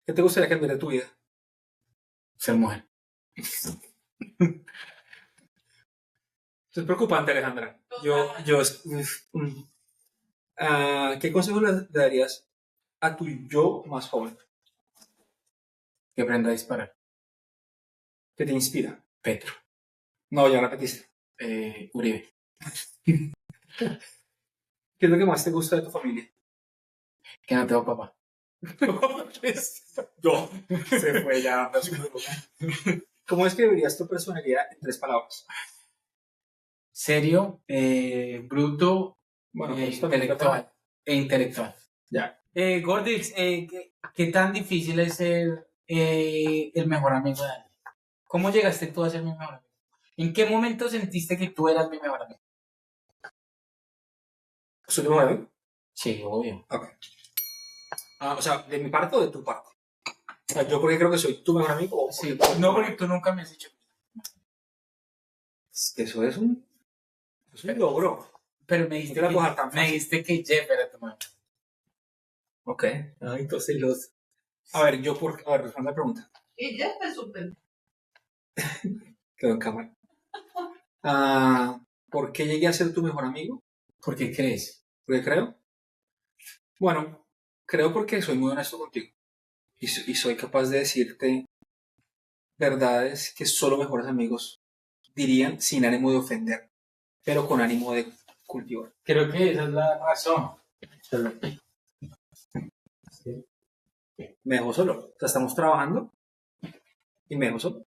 ¿Qué te gustaría cambiar de tu vida? Ser mujer. Es preocupante, Alejandra. ¿Qué consejo le darías a tu yo más joven? Que aprenda a disparar. ¿Qué te inspira? Petro. No, ya repetiste. Uribe. ¿Qué es lo que más te gusta de tu familia? Que no tengo papá. Yo. Se fue ya. ¿Cómo describirías tu personalidad en 3 palabras? Serio, bruto, Bueno, pues también intelectual. Intelectual. Ya. Gordix, ¿qué tan difícil es ser el mejor amigo de alguien? ¿Cómo llegaste tú a ser mi mejor amigo? ¿En qué momento sentiste que tú eras mi mejor amigo? ¿Soy tu mejor amigo? Sí, obvio. Ok. O sea, ¿de mi parte o de tu parte? O sea, ¿yo porque creo que soy tu mejor amigo? Sí, no, porque tú nunca me has dicho. Eso es un logro. Pero me dijiste, No te la cojas tan me fácil. dijiste que Jeff era tu mejor. Ok. Ay, entonces los... A ver, responde la pregunta. Y ya está súper. Quedó en cámara. ¿Por qué llegué a ser tu mejor amigo? ¿Por qué crees? ¿Por qué creo? Bueno, creo porque soy muy honesto contigo. Y soy capaz de decirte verdades que solo mejores amigos dirían sin ánimo de ofender, pero con ánimo de cultivar. Creo que esa es la razón. Me dejó solo. O sea, estamos trabajando y me dejó solo.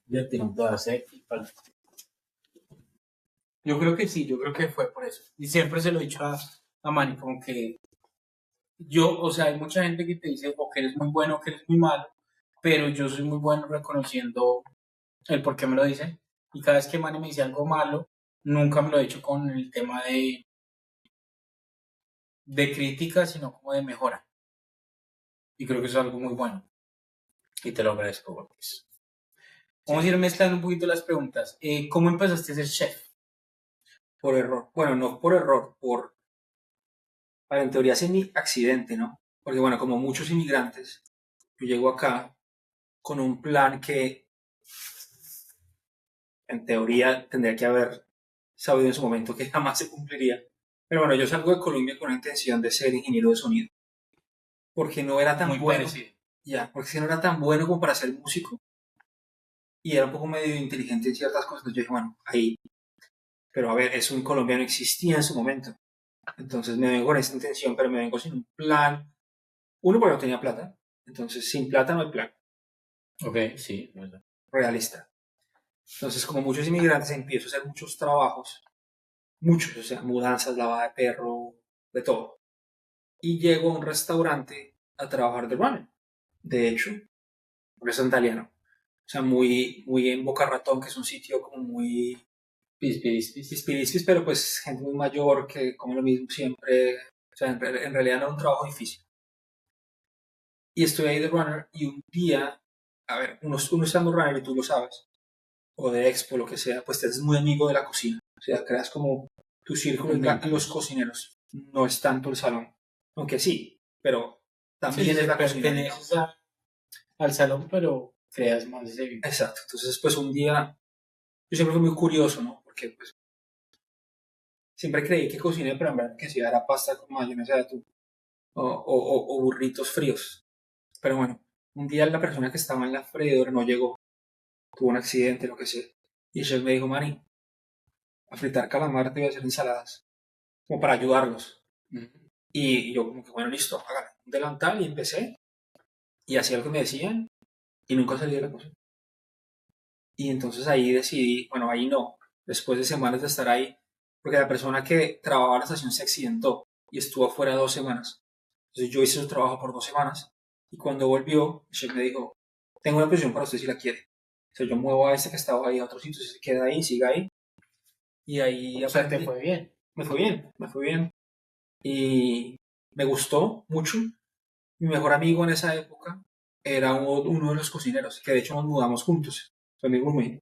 Ya tienen todas, Yo creo que sí, yo creo que fue por eso. Y siempre se lo he dicho a Manny, como que yo, o sea, hay mucha gente que te dice o que eres muy bueno o que eres muy malo, pero yo soy muy bueno reconociendo el por qué me lo dicen. Y cada vez que Manny me dice algo malo, nunca me lo he dicho con el tema de crítica, sino como de mejora. Y creo que eso es algo muy bueno. Y te lo agradezco, Borges. Vamos a ir mezclando un poquito las preguntas. ¿Cómo empezaste a ser chef? Por error. Bueno, no por error, Bueno, en teoría es mi accidente, ¿no? Porque bueno, como muchos inmigrantes, yo llego acá con un plan que en teoría tendría que haber sabido en su momento que jamás se cumpliría. Pero bueno, yo salgo de Colombia con la intención de ser ingeniero de sonido. Porque no era tan Muy bueno, parecido. ya, porque si no era tan bueno como para ser músico y era un poco medio inteligente en ciertas cosas. Entonces yo dije, bueno, ahí, pero a ver, eso en Colombia no existía en su momento. Entonces me vengo con esa intención, pero me vengo sin un plan. Uno, porque no tenía plata. Entonces, sin plata no hay plan. Ok, sí, verdad. Realista. Entonces, como muchos inmigrantes, empiezo a hacer muchos trabajos. Muchos, o sea, mudanzas, lavada de perro, de todo. Y llego a un restaurante a trabajar de runner. De hecho, porque es italiano. O sea, muy en Boca Ratón, que es un sitio como muy pispirispis, pero pues gente muy mayor que come lo mismo siempre. O sea, en realidad no era un trabajo difícil. Y estoy ahí de runner y un día, a ver, uno estando runner y tú lo sabes, o de expo, lo que sea, pues te haces muy amigo de la cocina. O sea, creas como tu círculo y los cocineros. No es tanto el salón. Aunque sí, pero también Sí, es sí, la cocina, digamos. perteneces al salón, pero creas más ese vínculo. Exacto. Entonces, pues un día, yo siempre fui muy curioso, ¿no? Porque pues siempre creí que cociné, pero en verdad que si era pasta con mayonesa de atún o burritos fríos. Pero bueno, un día la persona que estaba en la freidora no llegó, tuvo un accidente, lo que sea. Y el chef me dijo, Manny, a fritar calamar te voy a hacer ensaladas, como para ayudarlos. Y yo como que, bueno, listo, hágale un delantal y empecé. Y hacía lo que me decían y nunca salí de la cocina. Y entonces ahí decidí, bueno, ahí no, después de semanas de estar ahí, porque la persona que trabajaba en la estación se accidentó y estuvo afuera 2 semanas. Entonces yo hice su trabajo por 2 semanas y cuando volvió, el chef me dijo, tengo una posición para usted si la quiere. O sea, yo muevo a este que estaba ahí a otro sitio, se queda ahí, siga ahí. Y ahí O sea, te aprendí. fue bien. Me fue bien, me fue bien. Y me gustó mucho. Mi mejor amigo en esa época era uno de los cocineros, que de hecho nos mudamos juntos, fue mi roommate.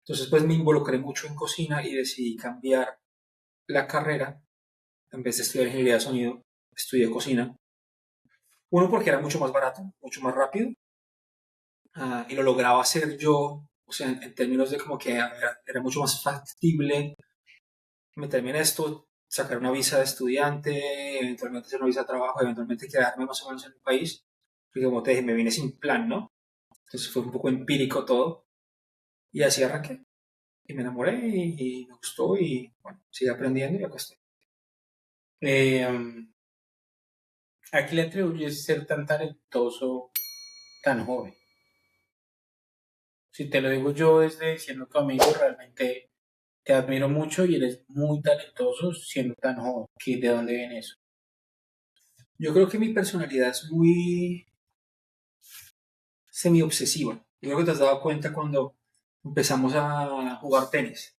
Entonces pues me involucré mucho en cocina y decidí cambiar la carrera. En vez de estudiar ingeniería de sonido, estudié cocina. Uno porque era mucho más barato, mucho más rápido, y lo lograba hacer yo, o sea, en términos de como que era mucho más factible meterme en esto, sacar una visa de estudiante, eventualmente hacer una visa de trabajo, eventualmente quedarme más o menos en el país. Porque como te dije, me vine sin plan, ¿no? Entonces fue un poco empírico todo. Y así arranqué. Y me enamoré y me gustó y bueno, sigue aprendiendo y acá estoy. ¿A qué le atribuyes ser tan talentoso tan joven? Si te lo digo yo desde siendo tu amigo, realmente te admiro mucho y eres muy talentoso siendo tan joven. ¿De dónde viene eso? Yo creo que mi personalidad es muy semi-obsesiva. Yo creo que te has dado cuenta cuando empezamos a jugar tenis.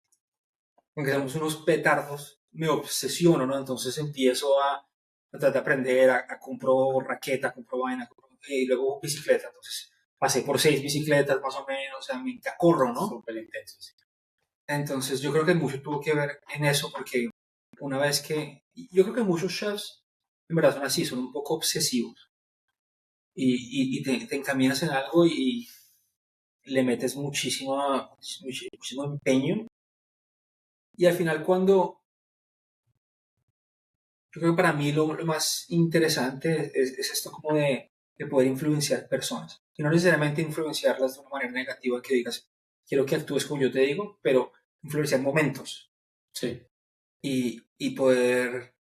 Aunque somos unos petardos, me obsesiono, ¿no? Entonces empiezo a tratar de aprender, compro raqueta, compro vaina, y luego bicicleta. Entonces pasé por 6 bicicletas más o menos, o sea, me corro, ¿no? Súper intenso, sí. Entonces yo creo que mucho tuvo que ver en eso, porque una vez que, yo creo que muchos chefs en verdad son así, son un poco obsesivos y te encaminas en algo y le metes muchísimo empeño y al final cuando Yo creo que para mí lo más interesante es esto como de poder influenciar personas. Y no necesariamente influenciarlas de una manera negativa que digas, quiero que actúes como yo te digo, pero influenciar momentos. Sí. Y poder,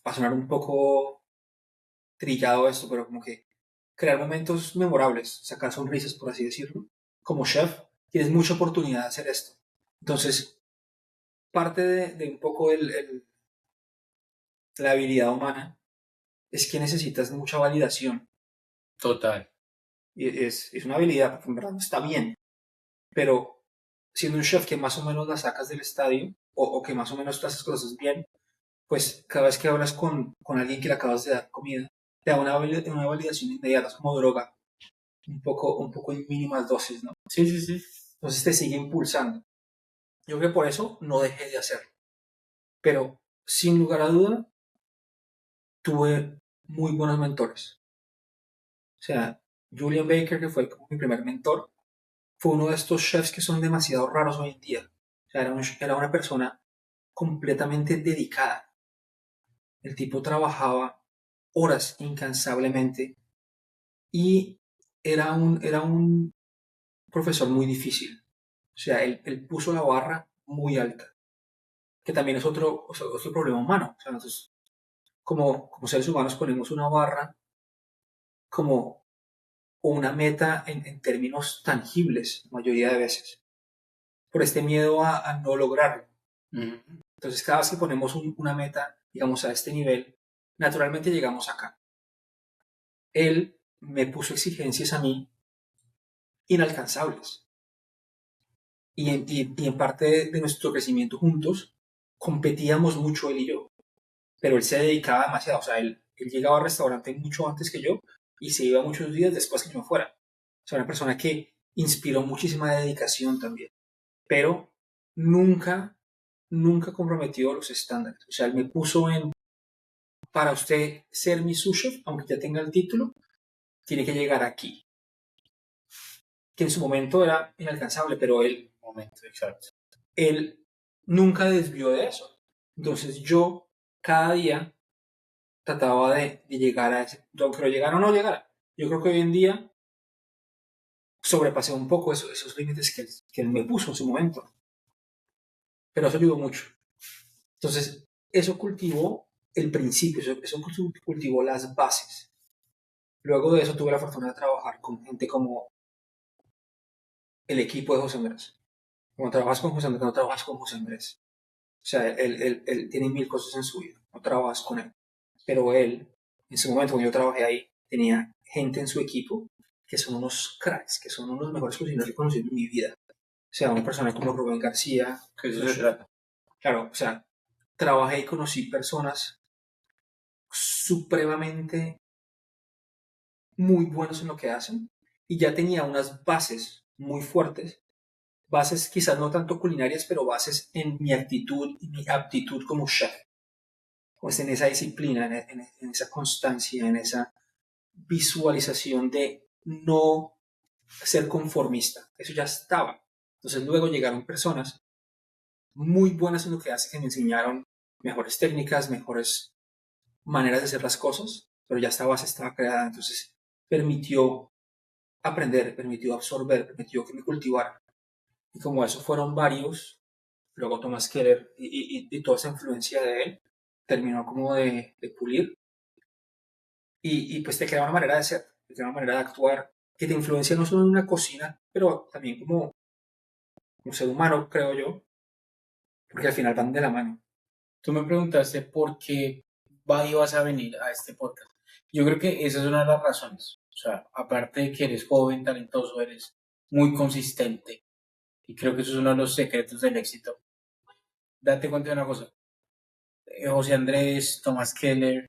va a sonar un poco trillado esto, pero como que crear momentos memorables, sacar sonrisas, por así decirlo. Como chef, tienes mucha oportunidad de hacer esto. Entonces, parte de un poco la habilidad humana es que necesitas mucha validación. Total. Y es una habilidad, porque en verdad no está bien. Pero siendo un chef que más o menos la sacas del estadio, o que más o menos tú haces cosas bien, pues cada vez que hablas con alguien que le acabas de dar comida, te da una validación inmediata, es como droga, un poco en mínimas dosis, ¿no? Sí, sí, sí. Entonces te sigue impulsando. Yo creo que por eso no dejé de hacerlo. Pero sin lugar a duda, tuve muy buenos mentores. O sea, Julian Baker, que fue como mi primer mentor, fue uno de estos chefs que son demasiado raros hoy en día. O sea, era una persona completamente dedicada. El tipo trabajaba horas incansablemente y era un profesor muy difícil. O sea, él puso la barra muy alta, que también es otro problema humano. O sea, nosotros como seres humanos ponemos una barra como una meta en términos tangibles, la mayoría de veces, por este miedo a no lograrlo. Entonces, cada vez que ponemos una meta, digamos, a este nivel, naturalmente llegamos acá. Él me puso exigencias a mí inalcanzables. Y en parte de nuestro crecimiento juntos, competíamos mucho él y yo. Pero él se dedicaba demasiado. O sea, él llegaba al restaurante mucho antes que yo y se iba muchos días después que yo me fuera. O sea, una persona que inspiró muchísima dedicación también. Pero nunca, nunca comprometió los estándares. O sea, él me puso para usted ser mi sous chef, aunque ya tenga el título, tiene que llegar aquí. Que en su momento era inalcanzable, pero Momento, exacto. él nunca desvió de eso. Entonces yo cada día trataba de llegar a ese, pero llegar o no llegar. Yo creo que hoy en día sobrepasé un poco esos límites que él me puso en su momento, pero eso ayudó mucho. Entonces, eso cultivó el principio, eso cultivó las bases. Luego de eso tuve la fortuna de trabajar con gente como el equipo de José Andrés. Cuando trabajas con José Andrés, no trabajas con José Andrés. O sea, él tiene mil cosas en su vida, no trabajas con él. Pero él, en su momento cuando yo trabajé ahí, tenía gente en su equipo que son unos cracks, que son unos mejores cocineros que he conocido en mi vida. O sea, una persona como Rubén García. Que eso se trata. Claro, o sea, trabajé y conocí personas supremamente muy buenos en lo que hacen y ya tenía unas bases muy fuertes, bases quizás no tanto culinarias, pero bases en mi actitud y mi aptitud como chef, pues en esa disciplina, en esa constancia, en esa visualización de no ser conformista. Eso ya estaba. Entonces luego llegaron personas muy buenas en lo que hacen, que me enseñaron mejores técnicas, mejores maneras de hacer las cosas, pero ya esta base estaba creada. Entonces permitió aprender, permitió absorber, permitió que me cultivara. Y como eso fueron varios, luego Thomas Keller y toda esa influencia de él terminó como de pulir. Y pues te queda una manera de ser, te queda una manera de actuar que te influencia no solo en una cocina, pero también como un ser humano, creo yo, porque al final van de la mano. Tú me preguntaste por qué ibas a venir a este podcast. Yo creo que esa es una de las razones. O sea, aparte de que eres joven, talentoso, eres muy consistente. Y creo que eso es uno de los secretos del éxito. Date cuenta de una cosa. José Andrés, Tomás Keller,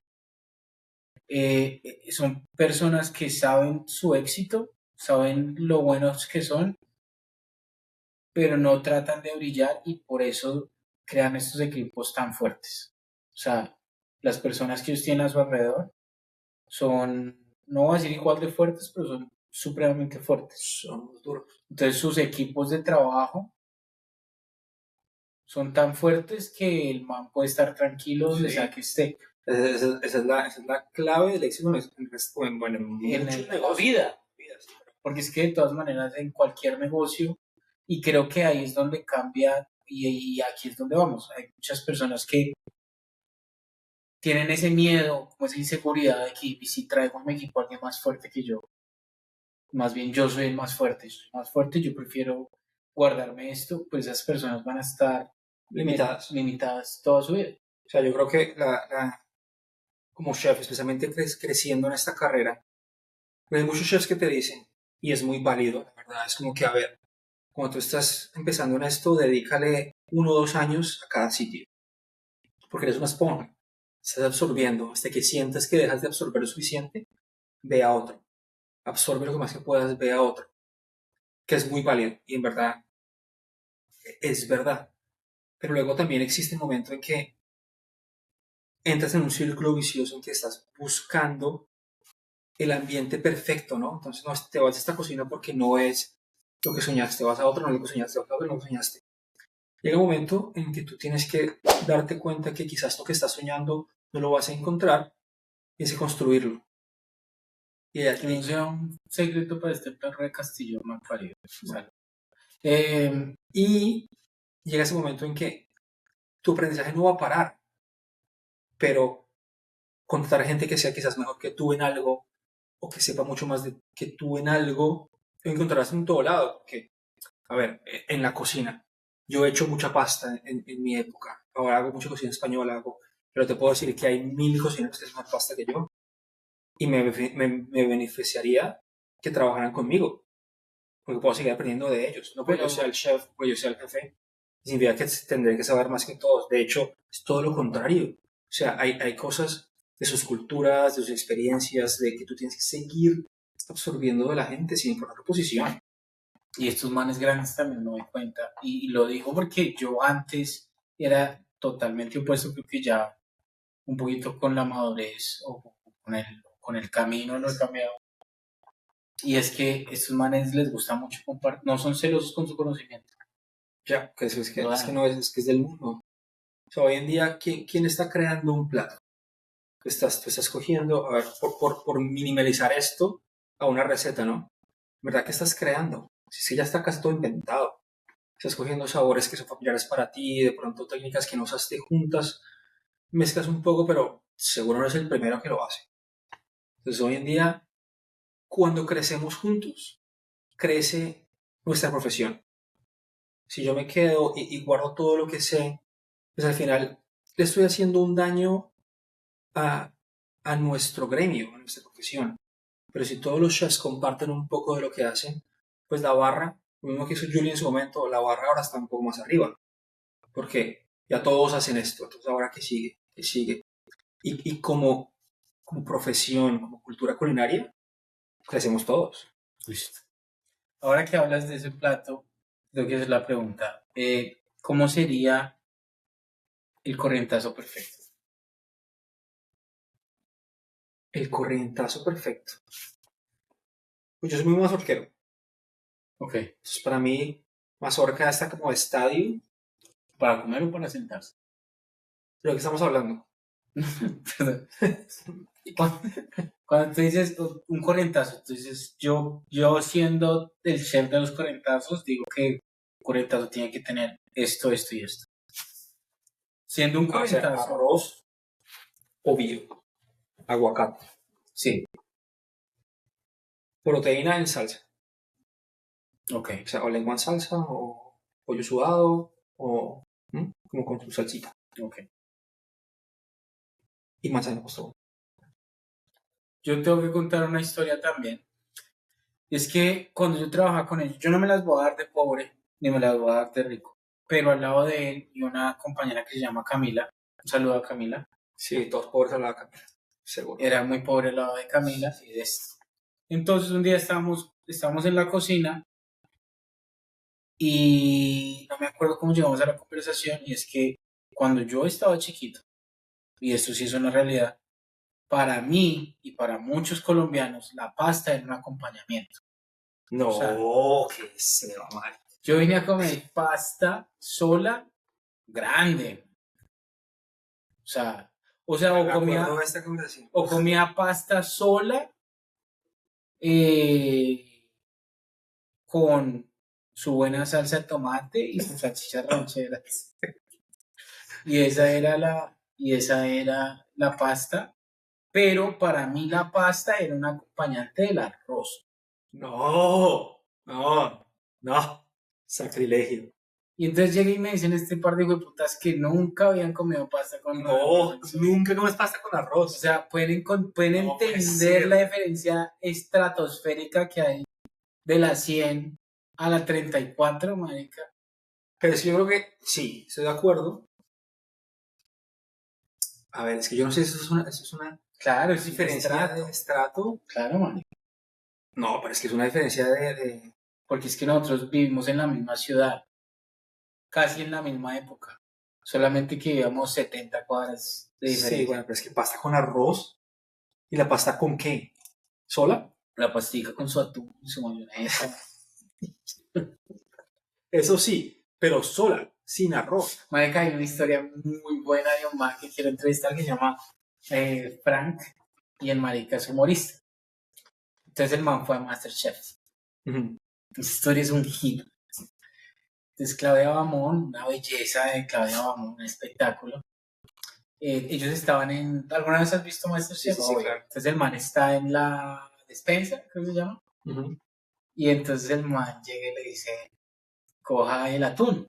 son personas que saben su éxito, saben lo buenos que son, pero no tratan de brillar y por eso crean estos equipos tan fuertes. O sea, las personas que ellos tienen a su alrededor son, no voy a decir igual de fuertes, pero son supremamente fuertes. Son duros. Entonces sus equipos de trabajo son tan fuertes que el man puede estar tranquilo donde Sí. sea que esté. Esa es la clave del éxito en muchos En la negocios. vida. Vidas. Porque es que de todas maneras en cualquier negocio, y creo que ahí es donde cambia, y aquí es donde vamos. Hay muchas personas que tienen ese miedo, como esa inseguridad de que "Y si traigo a mi equipo a alguien más fuerte que yo, más bien yo soy el más fuerte, yo prefiero guardarme esto", pues esas personas van a estar limitadas toda su vida. O sea, yo creo que como chef, especialmente creciendo en esta carrera, hay muchos chefs que te dicen, y es muy válido, la verdad, es como que, a ver, cuando tú estás empezando en esto, dedícale 1 o 2 años a cada sitio, porque eres una esponja, estás absorbiendo, hasta que sientas que dejas de absorber lo suficiente, ve a otro, absorbe lo que más que puedas, ve a otro, que es muy válido, y en verdad, es verdad, pero luego también existe el momento en que entras en un círculo vicioso en que estás buscando el ambiente perfecto, ¿no? Entonces no te vas a esta cocina porque no es lo que soñaste, vas a otro, no es lo que soñaste, vas a otro, no es lo que soñaste. Llega un momento en que tú tienes que darte cuenta que quizás lo que estás soñando no lo vas a encontrar, y es construirlo. Y Que no sea un secreto para este perro de Castillo mal parido. y llega ese momento en que tu aprendizaje no va a parar, pero contratar gente que sea quizás mejor que tú en algo, o que sepa mucho más que tú en algo, lo encontrarás en todo lado, porque a ver, en la cocina. Yo he hecho mucha pasta en mi época. Ahora hago mucha cocina española, pero te puedo decir que hay 1000 cocineros que hacen más pasta que yo. Y me beneficiaría que trabajaran conmigo, porque puedo seguir aprendiendo de ellos. No porque yo sea el chef, porque yo sea el jefe. Significa que tendré que saber más que todos. De hecho, es todo lo contrario. O sea, hay cosas de sus culturas, de sus experiencias, de que tú tienes que seguir absorbiendo de la gente sin importar tu posición. Y estos manes grandes también me doy cuenta. Y lo digo porque yo antes era totalmente opuesto, creo que ya un poquito con la madurez o con el camino lo he cambiado. Y es que estos manes les gusta mucho compartir, no son celosos con su conocimiento. Ya, que es que no es que es del mundo. O sea, hoy en día, ¿quién está creando un plato? Tú estás cogiendo, a ver, por minimalizar esto a una receta, ¿no? ¿Verdad que estás creando? Si es que ya está casi todo inventado. Estás cogiendo sabores que son familiares para ti, de pronto técnicas que no usaste juntas, mezclas un poco, pero seguro no es el primero que lo hace. Entonces, hoy en día, cuando crecemos juntos, crece nuestra profesión. Si yo me quedo y guardo todo lo que sé, pues al final le estoy haciendo un daño a, a nuestro gremio, a nuestra profesión. Pero si todos los chefs comparten un poco de lo que hacen, pues la barra, lo mismo que hizo Julie en su momento, la barra ahora está un poco más arriba. Porque ya todos hacen esto, entonces ahora que sigue, que sigue. Y como profesión, como cultura culinaria, crecemos todos. Listo. Ahora que hablas de ese plato, tengo que hacer la pregunta. ¿Cómo sería el corrientazo perfecto? El corrientazo perfecto. Pues yo soy muy mazorquero. Ok. Entonces para mí, mazorca está como estadio. ¿Para comer o para sentarse? ¿De lo que estamos hablando? Perdón. Cuando tú dices un corrientazo, tú dices, yo siendo el chef de los corrientazos, digo que el corrientazo tiene que tener esto, esto y esto. Siendo un O sea, corrientazo, arroz, ovillo, aguacate, sí, proteína en salsa. ok. O sea, o lengua en salsa, o pollo sudado, o como con su salsita. Ok. Y manzana postón. Yo tengo que contar una historia también. Es que cuando yo trabajaba con ellos, yo no me las voy a dar de pobre, ni me las voy a dar de rico. Pero al lado de él y una compañera que se llama Camila, un saludo a Camila, Sí, todos pobres a la Camila, seguro. era muy pobre al lado de Camila y de esto. Entonces un día estábamos en la cocina y no me acuerdo cómo llegamos a la conversación, y es que cuando yo estaba chiquito, y esto sí es una realidad, para mí y para muchos colombianos la pasta era un acompañamiento. No, O sea, que se va mal. yo vine a comer pasta sola, grande. O Me acuerdo de esta conversación. o comía pasta sola con su buena salsa de tomate y sus salchichas rancheras. Y esa era la pasta, pero para mí la pasta era un acompañante del arroz. No, no, no. Sacrilegio. Y entonces llegué y me dicen este par de putas que nunca habían comido pasta con No, arroz. nunca comes pasta con O arroz. sea, pueden No puede entender ser. la diferencia estratosférica que hay de la 100 a la 34, marica. Pero es que yo creo que sí, estoy de acuerdo. A ver, es que yo no sé si eso es una Claro, es diferencia de estrato. Claro, marica. No, pero es que es una diferencia de... Porque es que nosotros vivimos en la misma ciudad, casi en la misma época. Solamente que vivíamos 70 cuadras de diferencia. Sí, bueno, pero es que pasta con arroz. ¿Y la pasta con qué? ¿Sola? La pastica con su atún y su mayonesa. Eso sí, pero sola, sin arroz. Marica, hay una historia muy buena de un man que quiero entrevistar que se llama Frank, y el marica es humorista. Entonces el man fue a MasterChef. Ujú. Esa historia es un giro. Entonces Claudia Bamón, una belleza de Claudia Bamón, un espectáculo. Ellos estaban en... ¿Alguna vez has visto MasterChef? Sí, claro. Entonces el man está en la despensa, creo que se llama. Ujú. Y entonces el man llega y le dice, coja el atún.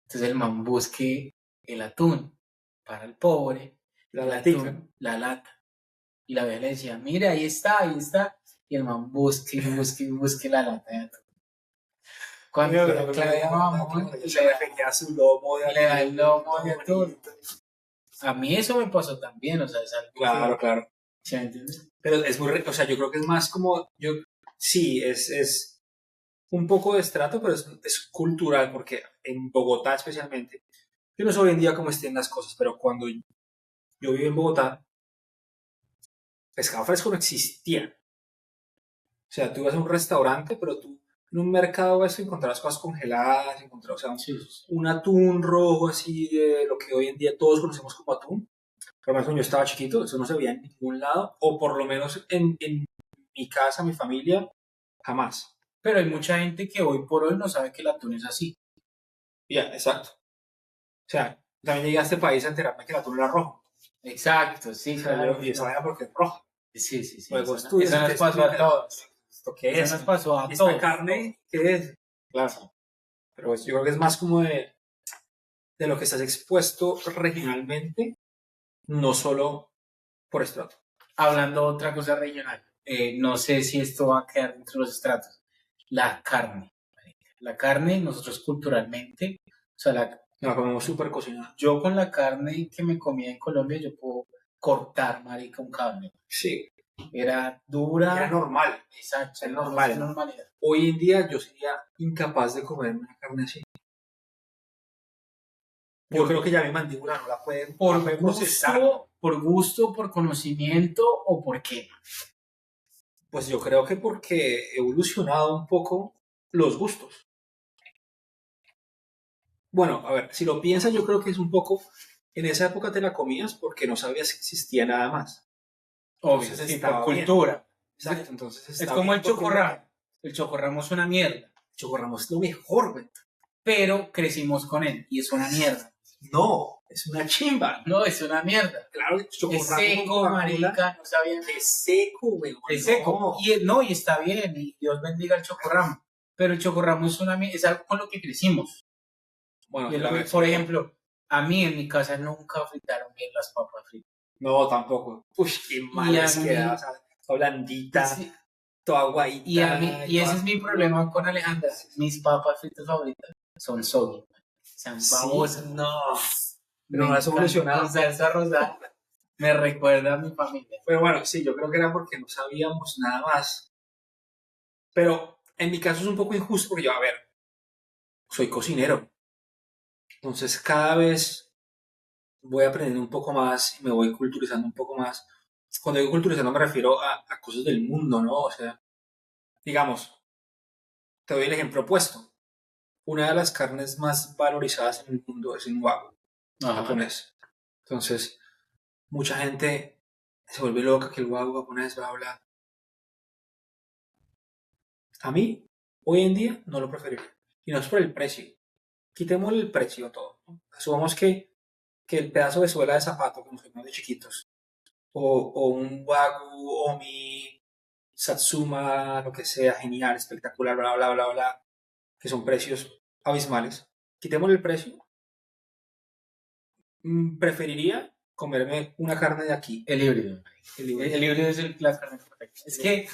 Entonces el man busque el atún para el pobre, La el latica. atún, la lata. Y la vieja le decía, mira, ahí está, ahí está. Y el man busque y busque y busque la lata de atún. Cuando Claudia Bamón se refería a su lomo de le da el lomo de atún. atún. A mí eso me pasó también, o sea, es algo Claro, claro. ¿sí me entiendes? Pero es muy, o sea, yo creo que es más como, sí, es un poco de estrato, pero es cultural, porque en Bogotá especialmente, yo no sé hoy en día cómo estén las cosas, pero cuando yo viví en Bogotá, pescado fresco no existía. O sea, tú ibas a un restaurante, pero tú en un mercado vas a encontrar cosas congeladas, o sea, Sí. un atún rojo así de lo que hoy en día todos conocemos como atún. Por lo menos cuando yo estaba chiquito, eso no se veía en ningún lado, o por lo menos en mi casa, mi familia, jamás. Pero hay mucha gente que hoy por hoy no sabe que el atún es así. Ya, exacto. O sea, también llegué a este país a enterarme que el atún era rojo. Exacto, sí, O sea, claro. y esa vaina porque es roja. Sí, sí, sí. Luego Eso estudias, nos pasó a todos. ¿Esto qué Eso es? nos pasó a ¿Y todos. esta carne qué es? Claro. Pero pues, yo creo que es más como de lo que estás expuesto regionalmente, no solo por estrato. Hablando otra cosa regional, no sé si esto va a quedar dentro de los estratos. La carne. La carne, nosotros culturalmente, o sea, La comemos súper cocinada. yo con la carne que me comía en Colombia, yo puedo cortar, marica, un cable. Sí. Era dura. Era normal. Exacto. Era normal. Normalidad. Hoy en día yo sería incapaz de comer una carne así. Yo creo que ya mi mandíbula no la puede procesar. ¿Por gusto, por conocimiento o por qué? Pues yo creo que porque he evolucionado un poco los gustos. Bueno, a ver, si lo piensas, yo creo que es un poco, en esa época te la comías porque no sabías que existía nada más. Obvio, Entonces sí, estaba por bien. cultura. Exacto, entonces Es está como bien el porque chocorramo. El chocorramo es una mierda, el chocorramo es lo mejor, güey. pero crecimos con él y es una mierda. No, es una chimba. No, es una mierda. Claro, el Es chocorramo seco, con Coca-Cola, marica, no sabían. es seco, güey. Es no. seco. Y está bien, y Dios bendiga el chocorramo. Pero el chocorramo es algo con lo que crecimos. Bueno, Y es lo que, por ejemplo, a mí en mi casa nunca fritaron bien las papas fritas. no, tampoco. Uy, qué mal es mí- queda, o sea, toda blandita, Sí, toda aguadita. y ese es mi problema con Alejandra. Mis papas fritas favoritas son soggy. Sean babosas. No, Me no has encanta evolucionado. con salsa rosada. Me recuerda a mi familia. Pero bueno, sí, yo creo que era porque no sabíamos nada más. Pero en mi caso es un poco injusto porque yo, a ver, soy cocinero. Entonces cada vez voy aprendiendo un poco más y me voy culturizando un poco más. Cuando digo culturizando me refiero a cosas del mundo, ¿no? O sea, digamos, te doy el ejemplo opuesto. una de las carnes más valorizadas en el mundo es el wagyu Ajá. japonés. Entonces, mucha gente se vuelve loca que el wagyu japonés, bla, bla. A mí, hoy en día, no lo preferiría. Y no es por el precio. Quitémosle el precio a todo, ¿no? Asumamos que el pedazo de suela de zapato, como fuimos de chiquitos, o un wagyu, omi, satsuma, lo que sea, genial, espectacular, bla, bla, bla, bla, que son precios abismales. Quitémosle el precio. Preferiría comerme una carne de aquí. El híbrido. El híbrido. El híbrido es la carne perfecta. Es que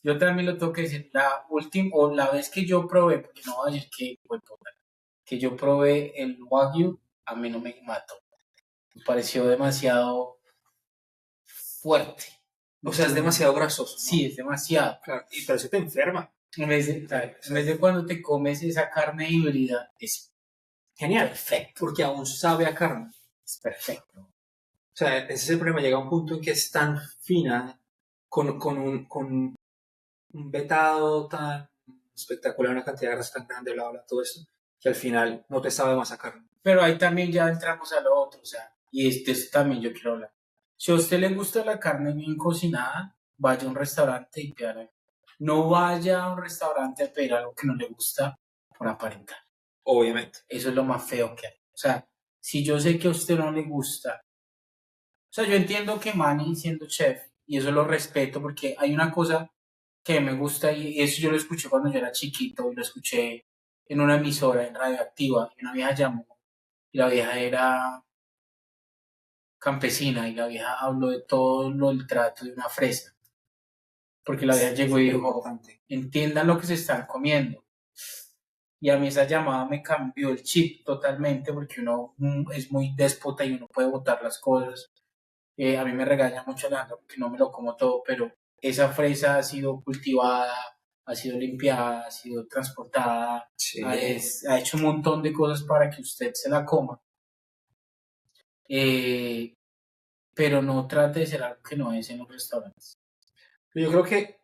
yo también lo tengo que decir. La última, o la vez que yo probé, porque no voy a decir que fue total, que yo probé el Wagyu, a mí no me mató. Me pareció demasiado fuerte. O sea, es demasiado grasoso, ¿no? Sí, es demasiado. Claro, pero eso te enferma. En vez de cuando te comes esa carne híbrida, es Genial, perfecto. porque aún sabe a carne. Es perfecto. O sea, ese es el problema. Llega a un punto en que es tan fina, con un vetado tan espectacular, una cantidad de grasa tan grande, bla, bla, todo esto, que al final no te sabe más a carne. Pero ahí también ya entramos a lo otro, o sea, y de esto también yo quiero hablar. Si a usted le gusta la carne bien cocinada, vaya a un restaurante y pídala. No vaya a un restaurante a pedir algo que no le gusta por aparentar. Obviamente. Eso es lo más feo que hay. O sea, si yo sé que a usted no le gusta, o sea, yo entiendo que Manny siendo chef, y eso lo respeto porque hay una cosa que me gusta y eso yo lo escuché cuando yo era chiquito y lo escuché en una emisora en Radioactiva y una vieja llamó y la vieja era campesina y la vieja habló de todo el trato de una fresa porque la vieja llegó y dijo, Importante. entiendan lo que se están comiendo. Y a mí esa llamada me cambió el chip totalmente porque uno es muy déspota y uno puede botar las cosas. A mí me regaña mucho Alejandro porque no me lo como todo, pero esa fresa ha sido cultivada, ha sido limpiada, ha sido transportada, Sí. ha hecho un montón de cosas para que usted se la coma. Pero no trate de ser algo que no es en los restaurantes. Yo creo que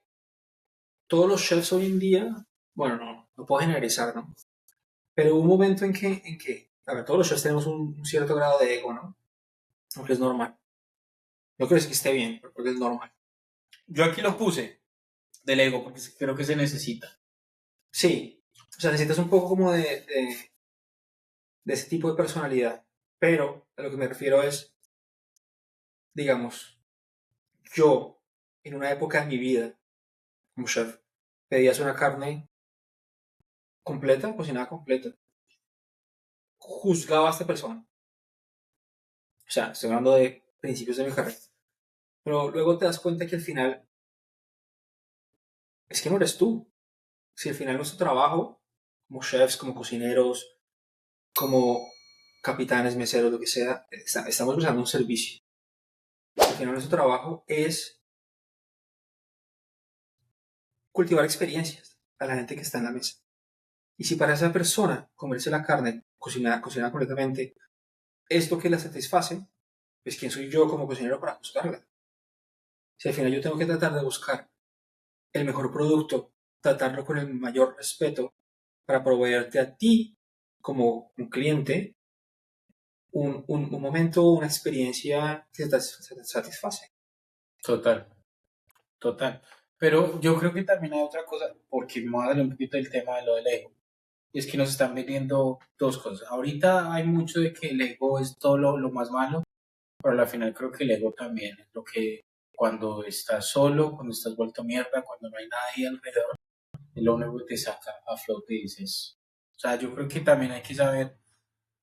todos los chefs hoy en día, bueno, no puedo generalizar, ¿no? Pero hubo un momento en que, a ver, todos los chefs tenemos un cierto grado de ego, ¿no? Porque es normal. No creo que esté bien, pero porque es normal. Yo aquí lo puse del ego porque creo que se necesita. Sí, o sea, necesitas un poco como de ese tipo de personalidad. Pero a lo que me refiero es, digamos, yo, en una época de mi vida, como chef, pedías una carne completa, cocinada completa, juzgaba a esta persona. O sea, estoy hablando de principios de mi carrera. Pero luego te das cuenta que al final es que no eres tú. Si al final nuestro trabajo, como chefs, como cocineros, como capitanes, meseros, lo que sea, estamos prestando un servicio. Al final nuestro trabajo es cultivar experiencias a la gente que está en la mesa. Y si para esa persona comerse la carne cocinada completamente es lo que la satisface, pues ¿quién soy yo como cocinero para juzgarla? Si al final yo tengo que tratar de buscar el mejor producto, tratarlo con el mayor respeto para proveerte a ti como un cliente un momento, una experiencia que te satisface. Total. Pero yo creo que también hay otra cosa, porque me voy a darle un poquito del tema de lo del ego. Y es que nos están vendiendo dos cosas. Ahorita hay mucho de que el ego es todo lo más malo, pero al final creo que el ego también es lo que cuando estás solo, cuando estás vuelto mierda, cuando no hay nadie alrededor, es lo único que te saca a flote y dices. O sea, yo creo que también hay que saber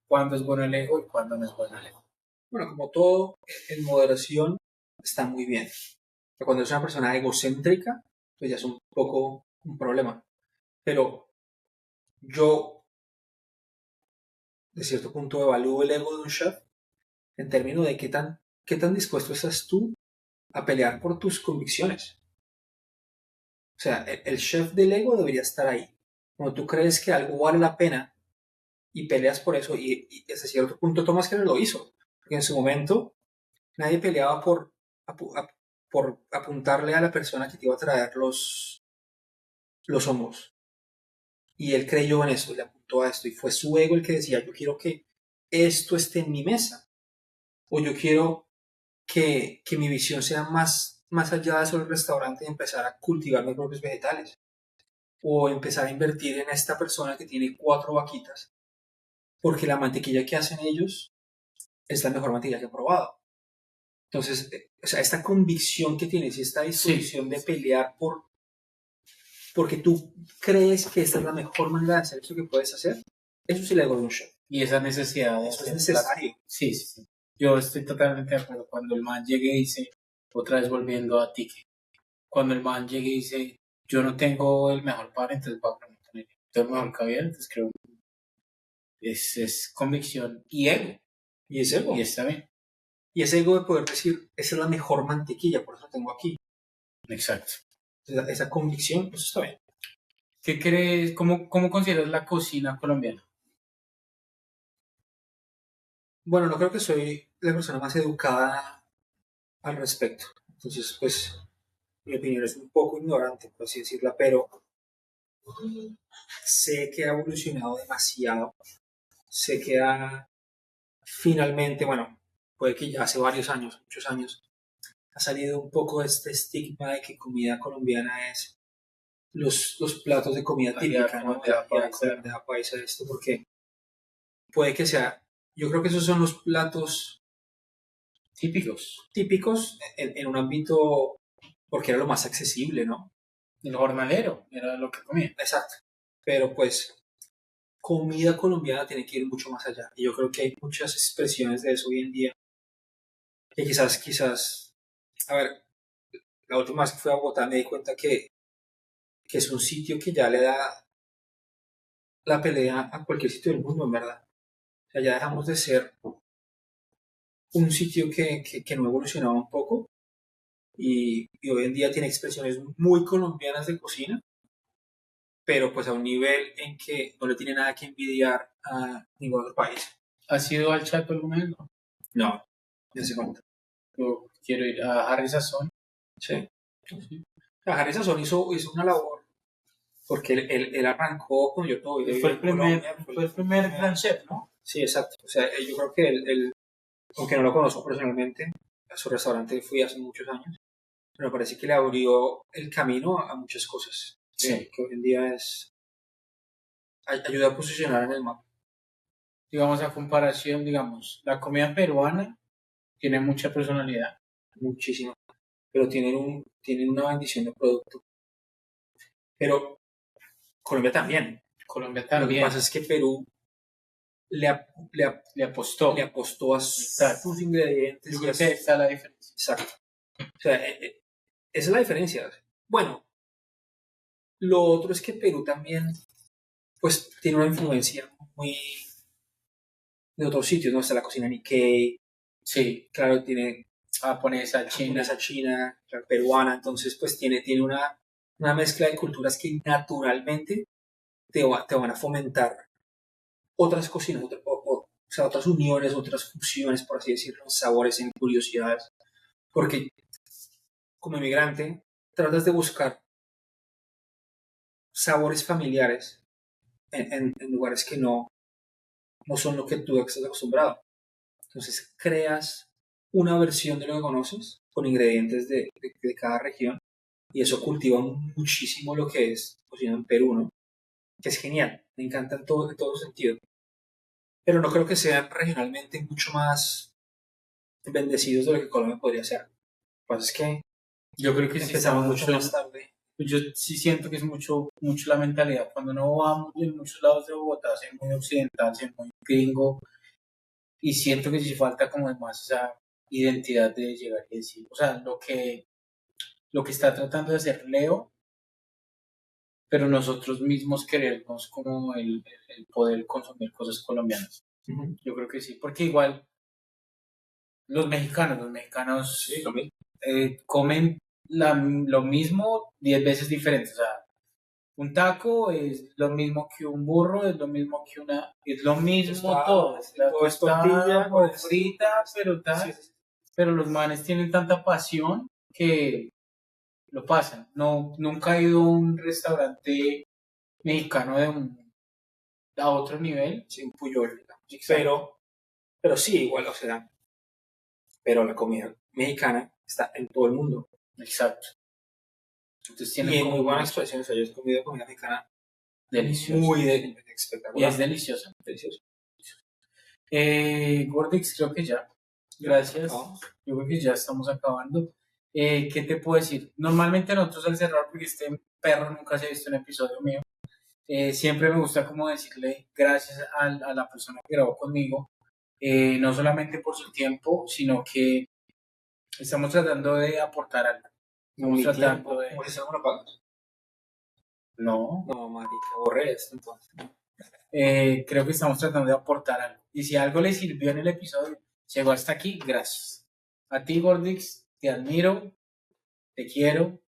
cuándo es bueno el ego y cuándo no es bueno el ego. Bueno, como todo, en moderación está muy bien. Pero cuando es una persona egocéntrica, pues ya es un poco un problema. Pero yo, de cierto punto, evalúo el ego de un chef en términos de qué tan dispuesto estás tú a pelear por tus convicciones. O sea, el chef del ego debería estar ahí. Cuando tú crees que algo vale la pena y peleas por eso, y hasta cierto punto Thomas Keller lo hizo. Porque en su momento nadie peleaba por apuntarle a la persona que te iba a traer los hongos. Y él creyó en eso, le apuntó a esto y fue su ego el que decía, yo quiero que esto esté en mi mesa o yo quiero que mi visión sea más allá de solo el restaurante y empezar a cultivar mis propios vegetales o empezar a invertir en esta persona que tiene 4 vaquitas porque la mantequilla que hacen ellos es la mejor mantequilla que he probado. Entonces, o sea, esta convicción que tienes y esta disposición de pelear porque tú crees que esta es la mejor manera de hacer esto que puedes hacer, eso sí le hago de un show. Y esa necesidad de Eso es necesario. Sí, sí, sí. Yo estoy totalmente de acuerdo. Cuando el man llegue y dice, otra vez volviendo a Tique, cuando el man llegue y dice, yo no tengo el mejor par, entonces voy a preguntar, tengo el mejor caviar, entonces creo es convicción y ego. Y es ego. Y está bien. Y ese ego de poder decir, esa es la mejor mantequilla, por eso la tengo aquí. Exacto. Esa convicción, pues está bien. ¿Qué crees? ¿Cómo consideras la cocina colombiana? Bueno, no creo que soy la persona más educada al respecto. Entonces, pues, mi opinión es un poco ignorante, por así decirla, pero sé que ha evolucionado demasiado. Sé que finalmente, bueno, puede que ya hace varios años, muchos años, ha salido un poco este estigma de que comida colombiana es los platos de comida típica, ¿no? Bandeja paisa, esto, porque puede que sea, yo creo que esos son los platos típicos en un ámbito, porque era lo más accesible, ¿no? El jornalero era lo que comía. Exacto. Pero pues, comida colombiana tiene que ir mucho más allá. Y yo creo que hay muchas expresiones de eso hoy en día. Que quizás, a ver, la última vez que fui a Bogotá me di cuenta que es un sitio que ya le da la pelea a cualquier sitio del mundo, en verdad. O sea, ya dejamos de ser un sitio que no evolucionaba un poco y hoy en día tiene expresiones muy colombianas de cocina, pero pues a un nivel en que no le tiene nada que envidiar a ningún otro país. ¿Has ido al Chato alguna vez? No, no sé cuánto. Yo quiero ir a Harry Sazón. Sí. Harry Sazón hizo una labor, porque él arrancó con Yo Todo. Fue el primer gran chef, ¿no? Sí, exacto. O sea, yo creo que él, aunque no lo conozco personalmente, a su restaurante fui hace muchos años, pero me parece que le abrió el camino a muchas cosas. Sí. Que hoy en día ayuda a posicionar en el mapa. Digamos, a comparación, digamos, la comida peruana tiene mucha personalidad. Muchísimo. Pero tienen una bendición de producto. Pero Colombia también. Lo que pasa es que Perú le apostó a sus ingredientes. Yo creo que ahí está la diferencia. Exacto. O sea, esa es la diferencia. Bueno, lo otro es que Perú también, pues, tiene una influencia muy de otros sitios, ¿no? Está la cocina Nikkei. Sí. Claro, tiene japonesa, china, peruana. Entonces, pues, tiene una mezcla de culturas que naturalmente te van a fomentar otras cocinas, o sea, otras uniones, otras fusiones, por así decirlo, en sabores, en curiosidades. Porque como inmigrante tratas de buscar sabores familiares en lugares que no son lo que tú estás acostumbrado. Entonces creas una versión de lo que conoces con ingredientes de cada región y eso cultiva muchísimo lo que es cocina en Perú, ¿no? Que es genial, me encanta en todo sentido. Pero no creo que sean regionalmente mucho más bendecidos de lo que Colombia podría ser. Lo que pasa es que yo creo que empezamos mucho más tarde. Yo sí siento que es mucho la mentalidad. Cuando uno va en muchos lados de Bogotá, se muy occidental, se muy gringo, y siento que sí falta como más esa identidad de llegar y decir, o sea, lo que está tratando de hacer Leo, pero nosotros mismos queremos como el poder consumir cosas colombianas. Uh-huh. Yo creo que sí, porque igual los mexicanos sí, comen lo mismo 10 veces diferente. O sea, un taco es lo mismo que un burro, es lo mismo que es lo mismo todo. La tortilla frita, pero tal. Sí. Pero los manes tienen tanta pasión que lo pasan. No, nunca he ido a un restaurante mexicano a otro nivel. Sí, un Puyol, digamos. Exacto. Pero sí, igual, o sea, pero la comida mexicana está en todo el mundo. Exacto. Entonces Y tienen en como muy buenas expresiones. O sea, yo he comido comida mexicana delicioso. muy Y espectacular. es delicioso. Delicioso. Gordix, creo que ya. Gracias. Vamos. Yo creo que ya estamos acabando. ¿Qué te puedo decir? Normalmente nosotros al cerrar, porque este perro nunca se ha visto un episodio mío, siempre me gusta como decirle gracias a la persona que grabó conmigo, no solamente por su tiempo, sino que estamos tratando de aportar algo. Estamos Mi tratando tiempo. de... ¿Cómo se llama lo pagas? No, No, marica, borré esto entonces. creo que estamos tratando de aportar algo. Y si algo le sirvió en el episodio, llegó hasta aquí, gracias. A ti, Gordix, te admiro, te quiero,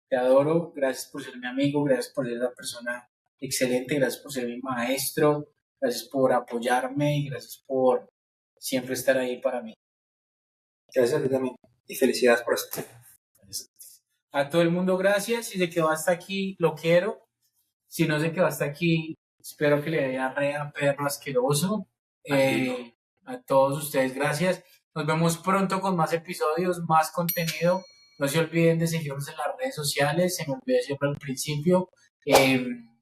te adoro, gracias por ser mi amigo, gracias por ser la persona excelente, gracias por ser mi maestro, gracias por apoyarme y gracias por siempre estar ahí para mí. Gracias a ti también. Y felicidades por esto. A todo el mundo, gracias. Si se quedó hasta aquí, lo quiero. Si no se quedó hasta aquí, espero que le dé arrea, perro asqueroso. A todos ustedes, gracias. Nos vemos pronto con más episodios, más contenido. No se olviden de seguirnos en las redes sociales. Se me olvidó decirlo al principio.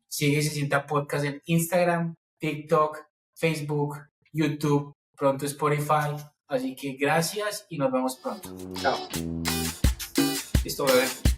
Sigue Se Sienta Podcast en Instagram, TikTok, Facebook, YouTube, pronto Spotify. Así que gracias y nos vemos pronto. Chao. Listo, bebé.